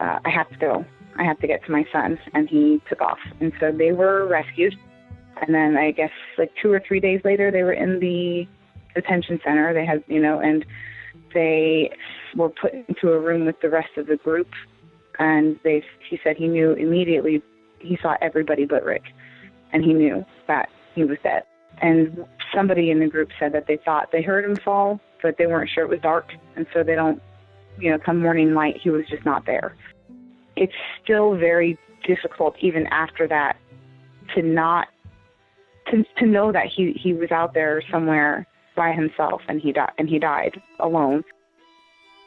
I have to go. I have to get to my son. And he took off. And so they were rescued. And then I guess 2 or 3 days later, they were in the detention center. They had, and they were put into a room with the rest of the group. And he said he knew immediately, he saw everybody but Rick. And he knew that he was dead. And somebody in the group said that they thought they heard him fall, but they weren't sure it was dark. And so they don't, come morning light, he was just not there. It's still very difficult, even after that, to know that he was out there somewhere by himself and he died alone.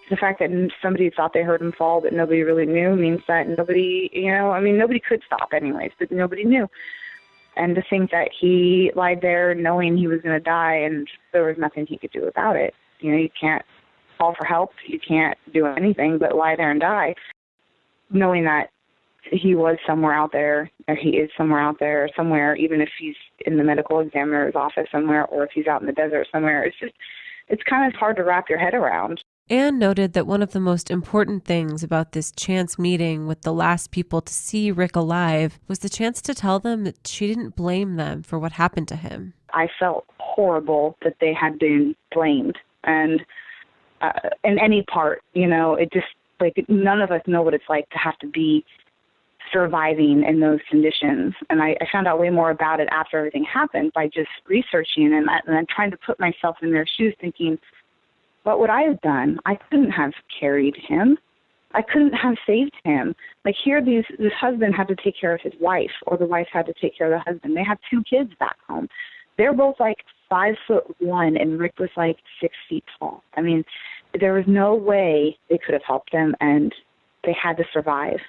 The fact that somebody thought they heard him fall but nobody really knew means that nobody, nobody could stop anyways, but nobody knew. And to think that he lied there knowing he was going to die and there was nothing he could do about it. You can't call for help. You can't do anything but lie there and die. Knowing that he was somewhere out there, or he is somewhere out there, somewhere, even if he's in the medical examiner's office somewhere, or if he's out in the desert somewhere, it's kind of hard to wrap your head around. Anne noted that one of the most important things about this chance meeting with the last people to see Rick alive was the chance to tell them that she didn't blame them for what happened to him. I felt horrible that they had been blamed. And in any part, it just, none of us know what it's like to have to be surviving in those conditions. And I found out way more about it after everything happened by just researching and then trying to put myself in their shoes, thinking, what would I have done? I couldn't have carried him. I couldn't have saved him. Here, this husband had to take care of his wife, or the wife had to take care of the husband. They had 2 kids back home. They're both 5'1", and Rick was 6 feet tall. There was no way they could have helped him, and they had to survive.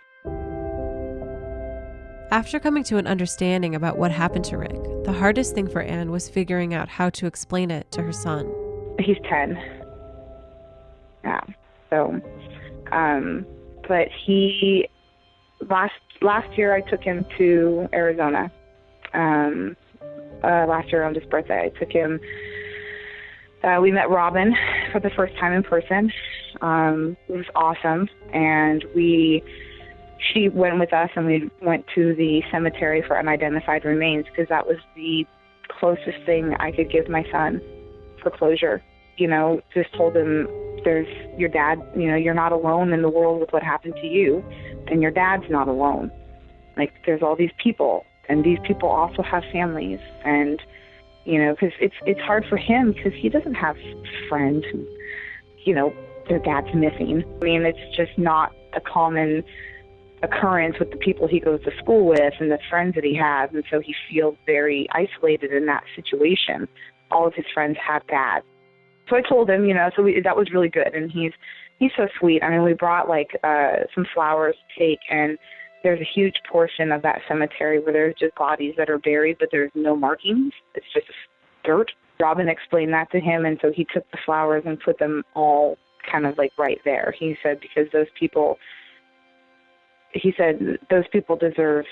After coming to an understanding about what happened to Rick, the hardest thing for Anne was figuring out how to explain it to her son. He's 10. Yeah. So, but he, last year I took him to Arizona. Last year on his birthday, I took him, we met Robin for the first time in person. It was awesome. And she went with us, and we went to the cemetery for unidentified remains, because that was the closest thing I could give my son for closure. You know, just told him, there's your dad, you know, you're not alone in the world with what happened to you, and your dad's not alone. Like, there's all these people, and these people also have families, and, you know, because it's hard for him, because he doesn't have friends who, you know, their dad's missing. I mean, it's just not a common occurrence with the people he goes to school with and the friends that he has, and so he feels very isolated in that situation. All of his friends have dads. So I told him, you know, that was really good, and he's so sweet. I mean, we brought some flowers to take, and there's a huge portion of that cemetery where there's just bodies that are buried, but there's no markings. It's just dirt. Robin explained that to him, and so he took the flowers and put them all kind of like right there. He said, because those people deserve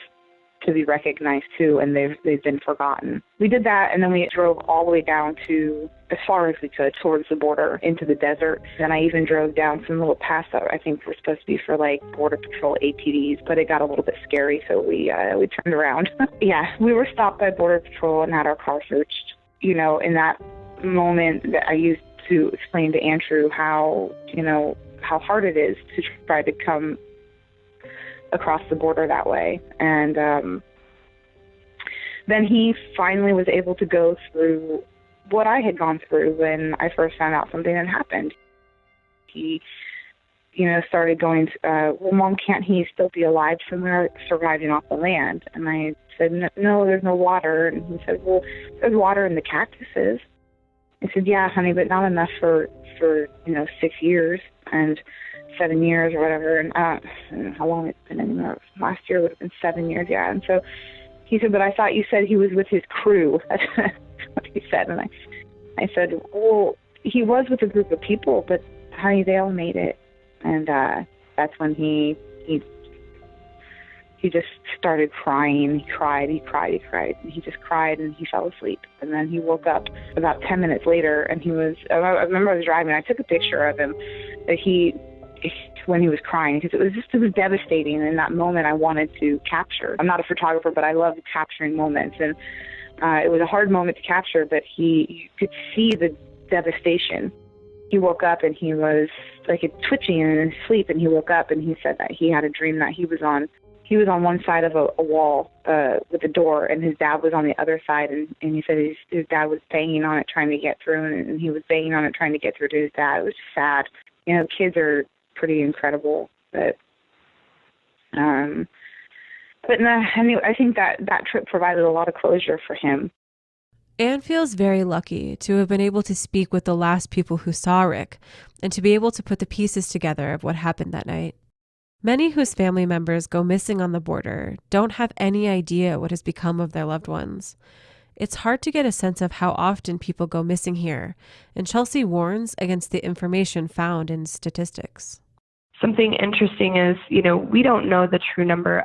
to be recognized too, and they've been forgotten. We did that, and then we drove all the way down to, as far as we could, towards the border into the desert. And I even drove down some little paths that I think were supposed to be for like Border Patrol ATVs, but it got a little bit scary, so we turned around. Yeah, we were stopped by Border Patrol and had our car searched. You know, in that moment that I used to explain to Andrew how hard it is to try to come across the border that way. And then he finally was able to go through what I had gone through when I first found out something had happened. He, you know, started going, well, Mom, can't he still be alive somewhere surviving off the land? And I said, no, there's no water. And he said, well, there's water in the cactuses. I said, yeah, honey, but not enough for 6 years and 7 years or whatever. And I don't know how long it's been anymore. Last year would have been 7 years, yeah. And so he said, but I thought you said he was with his crew. That's what he said. And I said, well, he was with a group of people, but honey, they all made it. And that's when he just started crying. He cried. And he just cried, and he fell asleep. And then he woke up about 10 minutes later, and I remember I was driving. I took a picture of him when he was crying, because it was devastating. And in that moment, I wanted to capture. I'm not a photographer, but I love capturing moments. And it was a hard moment to capture, but you could see the devastation. He woke up, and he was like twitching in his sleep, and he woke up, and he said that he had a dream that he was on one side of a wall with a door, and his dad was on the other side, and he said his dad was banging on it trying to get through, and he was banging on it trying to get through to his dad. It was sad. You know, kids are pretty incredible, but no, anyway, I think that trip provided a lot of closure for him. Anne feels very lucky to have been able to speak with the last people who saw Rick and to be able to put the pieces together of what happened that night. Many whose family members go missing on the border don't have any idea what has become of their loved ones. It's hard to get a sense of how often people go missing here, and Chelsea warns against the information found in statistics. Something interesting is, we don't know the true number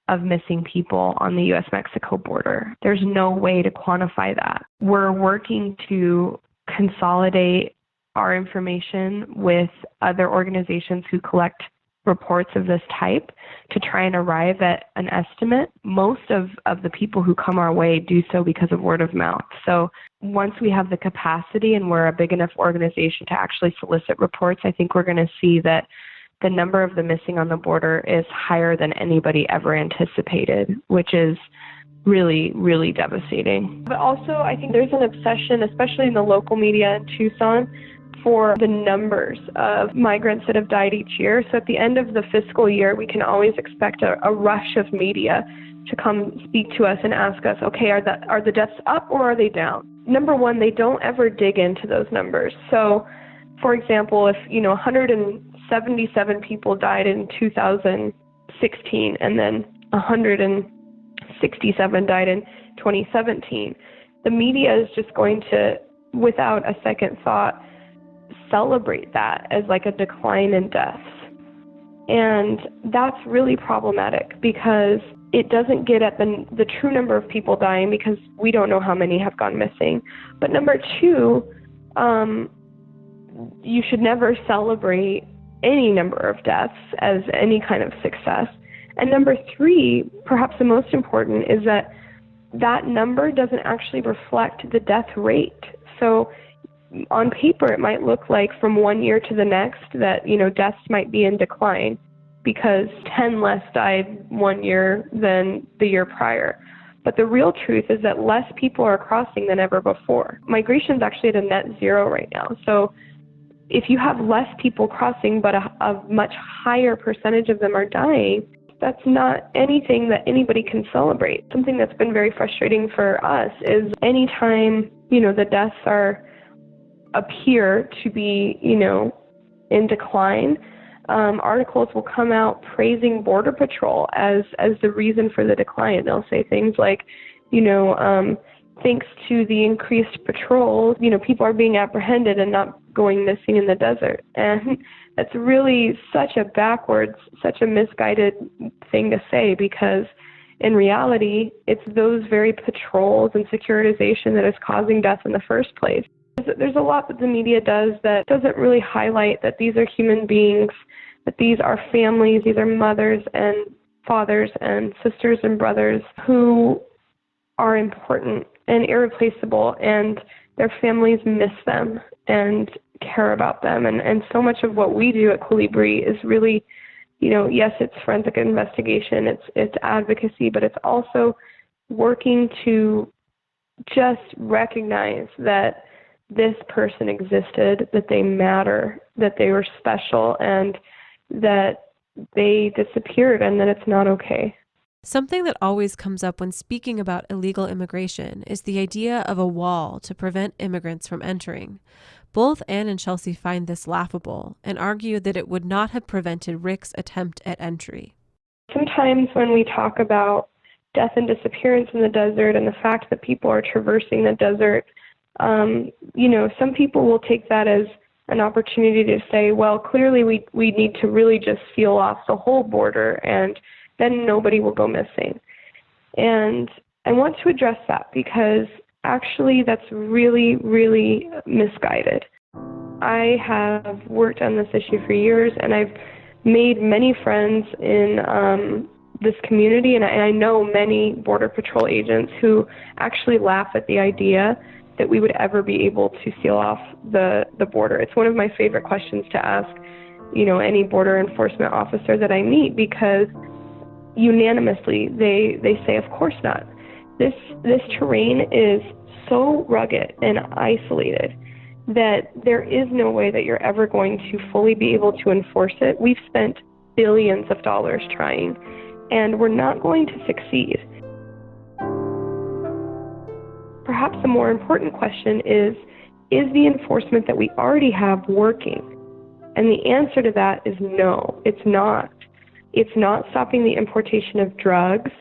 of missing people on the U.S.-Mexico border. There's no way to quantify that. We're working to consolidate our information with other organizations who collect reports of this type to try and arrive at an estimate. Most of the people who come our way do so because of word of mouth. So once we have the capacity and we're a big enough organization to actually solicit reports, I think we're going to see that the number of the missing on the border is higher than anybody ever anticipated, which is really, really devastating. But also, I think there's an obsession, especially in the local media in Tucson, for the numbers of migrants that have died each year. So at the end of the fiscal year, we can always expect a rush of media to come speak to us and ask us, okay, are the deaths up or are they down? Number one, they don't ever dig into those numbers. So, for example, if 177 people died in 2016 and then 100 and 67 died in 2017. The media is just going to, without a second thought, celebrate that as like a decline in deaths. And that's really problematic because it doesn't get at the true number of people dying, because we don't know how many have gone missing. But number two, you should never celebrate any number of deaths as any kind of success. And number three, perhaps the most important, is that that number doesn't actually reflect the death rate. So on paper, it might look like from one year to the next that, you know, deaths might be in decline because 10 less died one year than the year prior. But the real truth is that less people are crossing than ever before. Migration is actually at a net zero right now. So if you have less people crossing, but a much higher percentage of them are dying, that's not anything that anybody can celebrate. Something that's been very frustrating for us is anytime, you know, the deaths appear to be, you know, in decline, articles will come out praising Border Patrol as the reason for the decline. They'll say things like, you know, thanks to the increased patrols, you know, people are being apprehended and not going missing in the desert. And that's really such a misguided thing to say, because in reality, it's those very patrols and securitization that is causing death in the first place. There's a lot that the media does that doesn't really highlight that these are human beings, that these are families, these are mothers and fathers and sisters and brothers who are important and irreplaceable, and their families miss them and care about them. And so much of what we do at Colibri is really, you know, yes, it's forensic investigation, it's advocacy, but it's also working to just recognize that this person existed, that they matter, that they were special, and that they disappeared, and that it's not okay. Something that always comes up when speaking about illegal immigration is the idea of a wall to prevent immigrants from entering. Both Anne and Chelsea find this laughable and argue that it would not have prevented Rick's attempt at entry. Sometimes when we talk about death and disappearance in the desert and the fact that people are traversing the desert, you know, some people will take that as an opportunity to say, well, clearly we need to really just seal off the whole border and then nobody will go missing. And I want to address that because actually that's really, really misguided. I have worked on this issue for years, and I've made many friends in this community, and I know many Border Patrol agents who actually laugh at the idea that we would ever be able to seal off the border. It's one of my favorite questions to ask, you know, any border enforcement officer that I meet, because unanimously they say, of course not. This terrain is so rugged and isolated that there is no way that you're ever going to fully be able to enforce it. We've spent billions of dollars trying, and we're not going to succeed. Perhaps the more important question is the enforcement that we already have working? And the answer to that is no, it's not. It's not stopping the importation of drugs.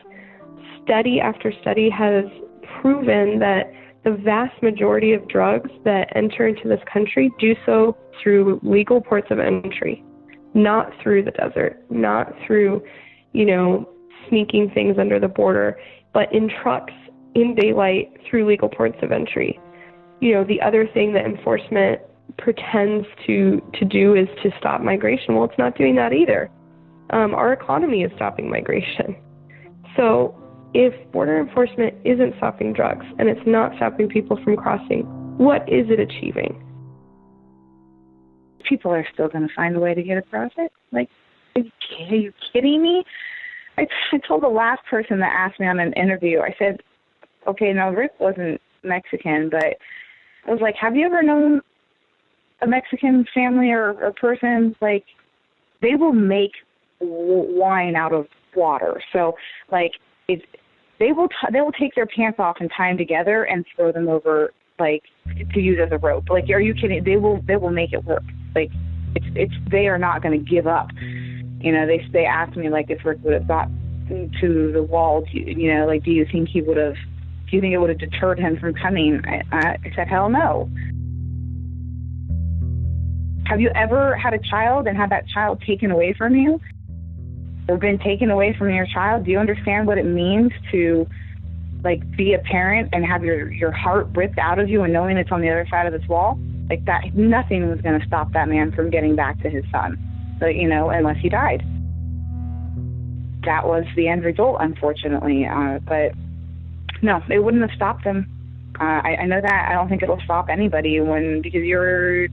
Study after study has proven that the vast majority of drugs that enter into this country do so through legal ports of entry, not through the desert, not through, you know, sneaking things under the border, but in trucks, in daylight, through legal ports of entry. You know, the other thing that enforcement pretends to do is to stop migration. Well, it's not doing that either. Our economy is stopping migration. So if border enforcement isn't stopping drugs and it's not stopping people from crossing, what is it achieving? People are still going to find a way to get across it. Like, are you kidding me? I told the last person that asked me on an interview, I said, okay, now Rick wasn't Mexican, but I was like, have you ever known a Mexican family or person? Like, they will make wine out of water. So, like, they will take their pants off and tie them together and throw them over, like, to use as a rope. Like, are you kidding? They will make it work. Like, they are not going to give up. You know, they asked me, like, if Rick would have to the wall, do you think it would have deterred him from coming? I said, hell no. Have you ever had a child and had that child taken away from you? Or been taken away from your child? Do you understand what it means to be a parent and have your heart ripped out of you and knowing it's on the other side of this wall? That, nothing was going to stop that man from getting back to his son, unless he died. That was the end result, unfortunately. But no, it wouldn't have stopped him. I know that. I don't think it'll stop anybody because your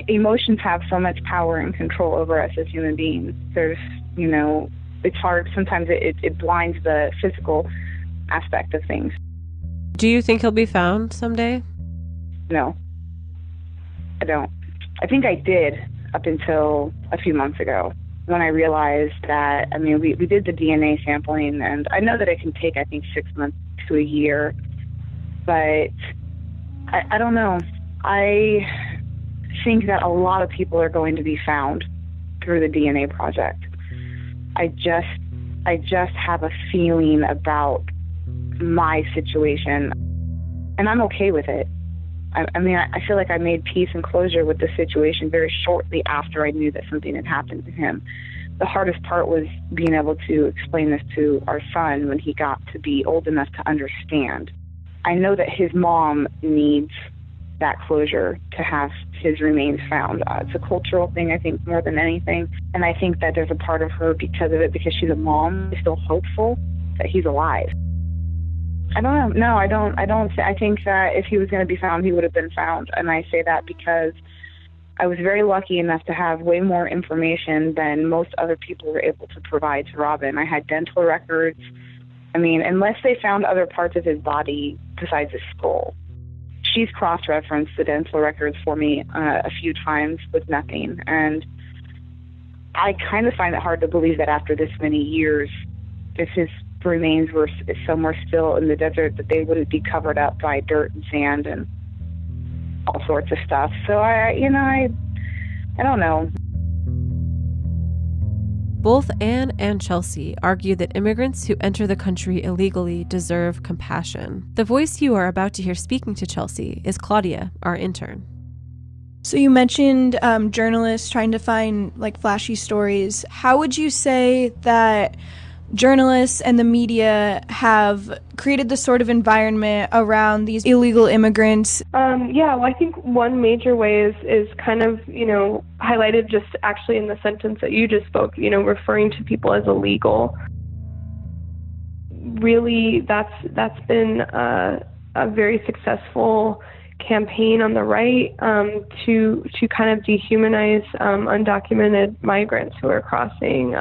emotions have so much power and control over us as human beings. There's, it's hard. Sometimes it blinds the physical aspect of things. Do you think he'll be found someday? No, I don't. I think I did up until a few months ago when I realized that, we did the DNA sampling, and I know that it can take, 6 months to a year, but I don't know. I think that a lot of people are going to be found through the DNA project. I just have a feeling about my situation, and I'm okay with it. I feel like I made peace and closure with the situation very shortly after I knew that something had happened to him. The hardest part was being able to explain this to our son when he got to be old enough to understand. I know that his mom needs that closure to have his remains found. It's a cultural thing, I think, more than anything. And I think that there's a part of her because of it, because she's a mom, is still hopeful that he's alive. I don't know. No, I don't. I think that if he was going to be found, he would have been found. And I say that because I was very lucky enough to have way more information than most other people were able to provide to Robin. I had dental records. Unless they found other parts of his body besides his skull. She's cross-referenced the dental records for me a few times with nothing. And I kind of find it hard to believe that after this many years, if his remains were somewhere still in the desert, that they wouldn't be covered up by dirt and sand and all sorts of stuff. So I don't know. Both Anne and Chelsea argue that immigrants who enter the country illegally deserve compassion. The voice you are about to hear speaking to Chelsea is Claudia, our intern. So you mentioned journalists trying to find flashy stories. How would you say that journalists and the media have created this sort of environment around these illegal immigrants? I think one major way is kind of, highlighted just actually in the sentence that you just spoke, referring to people as illegal. Really, that's been a very successful campaign on the right to kind of dehumanize undocumented migrants who are crossing.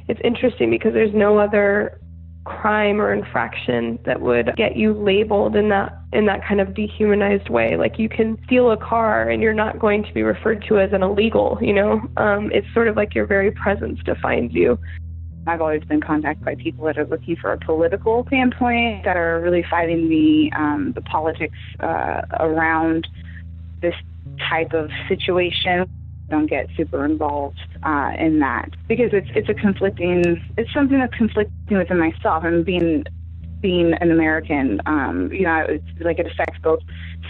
It's interesting because there's no other crime or infraction that would get you labeled in that kind of dehumanized way. You can steal a car and you're not going to be referred to as an illegal, It's sort of like your very presence defines you. I've always been contacted by people that are looking for a political standpoint, that are really fighting the politics around this type of situation. Don't get super involved in that because it's something that's conflicting within myself. And being an American, it affects both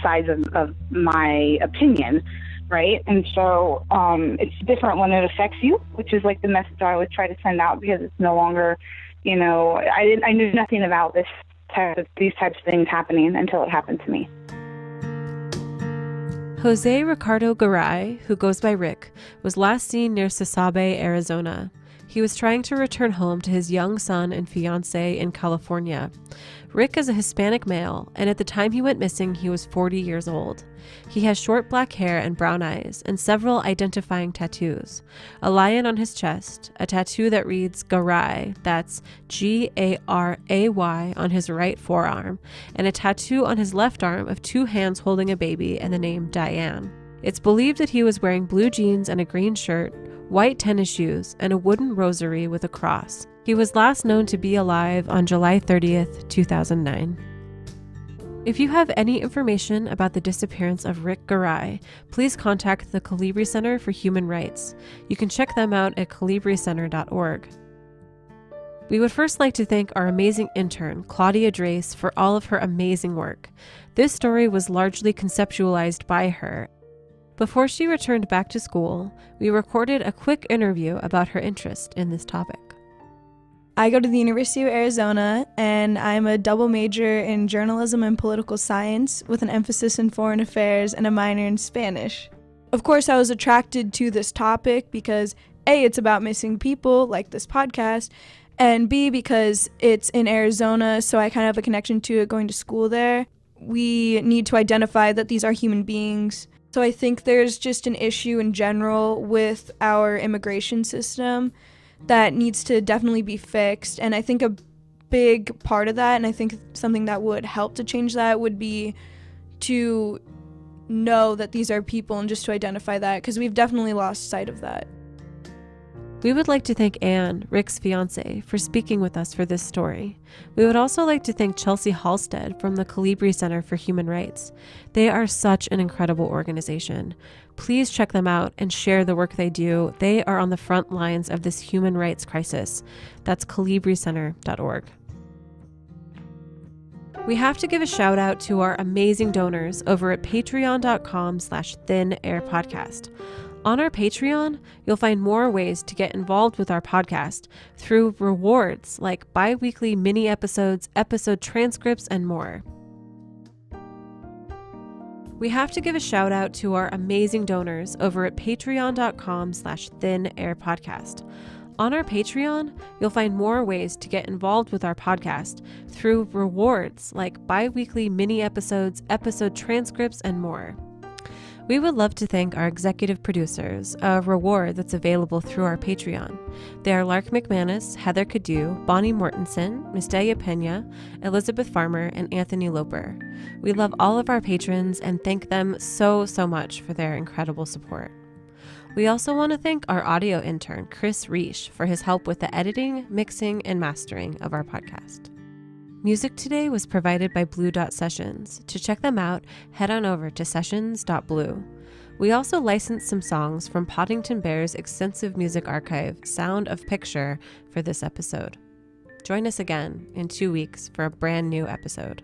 sides of my opinion, right? And so it's different when it affects you, which is the message I always try to send out, because it's no longer, I knew nothing about these types of things happening until it happened to me. Jose Ricardo Garay, who goes by Rick, was last seen near Sasabe, Arizona. He was trying to return home to his young son and fiancee in California. Rick is a Hispanic male, and at the time he went missing, he was 40 years old. He has short black hair and brown eyes, and several identifying tattoos. A lion on his chest, a tattoo that reads Garay, that's Garay, on his right forearm, and a tattoo on his left arm of two hands holding a baby and the name Diane. It's believed that he was wearing blue jeans and a green shirt, white tennis shoes, and a wooden rosary with a cross. He was last known to be alive on July 30th, 2009. If you have any information about the disappearance of Rick Garay, please contact the Colibri Center for Human Rights. You can check them out at colibricenter.org. We would first like to thank our amazing intern, Claudia Drace, for all of her amazing work. This story was largely conceptualized by her. Before she returned back to school, we recorded a quick interview about her interest in this topic. I go to the University of Arizona, and I'm a double major in journalism and political science with an emphasis in foreign affairs and a minor in Spanish. Of course, I was attracted to this topic because A, it's about missing people, like this podcast, and B, because it's in Arizona, so I kind of have a connection to it going to school there. We need to identify that these are human beings. So I think there's just an issue in general with our immigration system that needs to definitely be fixed. And I think a big part of that, and I think something that would help to change that, would be to know that these are people and just to identify that, because we've definitely lost sight of that. We would like to thank Anne, Rick's fiancee, for speaking with us for this story. We would also like to thank Chelsea Halstead from the Colibri Center for Human Rights. They are such an incredible organization. Please check them out and share the work they do. They are on the front lines of this human rights crisis. That's colibricenter.org. We have to give a shout out to our amazing donors over at patreon.com/thinairpodcast. On our Patreon, you'll find more ways to get involved with our podcast through rewards like bi-weekly mini episodes, episode transcripts, and more. We have to give a shout out to our amazing donors over at patreon.com/thinairpodcast. On our Patreon, you'll find more ways to get involved with our podcast through rewards like bi-weekly mini episodes, episode transcripts, and more. We would love to thank our executive producers, a reward that's available through our Patreon. They are Lark McManus, Heather Cadu, Bonnie Mortensen, Mistelia Pena, Elizabeth Farmer, and Anthony Loper. We love all of our patrons and thank them so much for their incredible support. We also want to thank our audio intern, Chris Reish, for his help with the editing, mixing, and mastering of our podcast. Music today was provided by Blue Dot Sessions. To check them out, head on over to sessions.blue. We also licensed some songs from Poddington Bear's extensive music archive, Sound of Picture, for this episode. Join us again in 2 weeks for a brand new episode.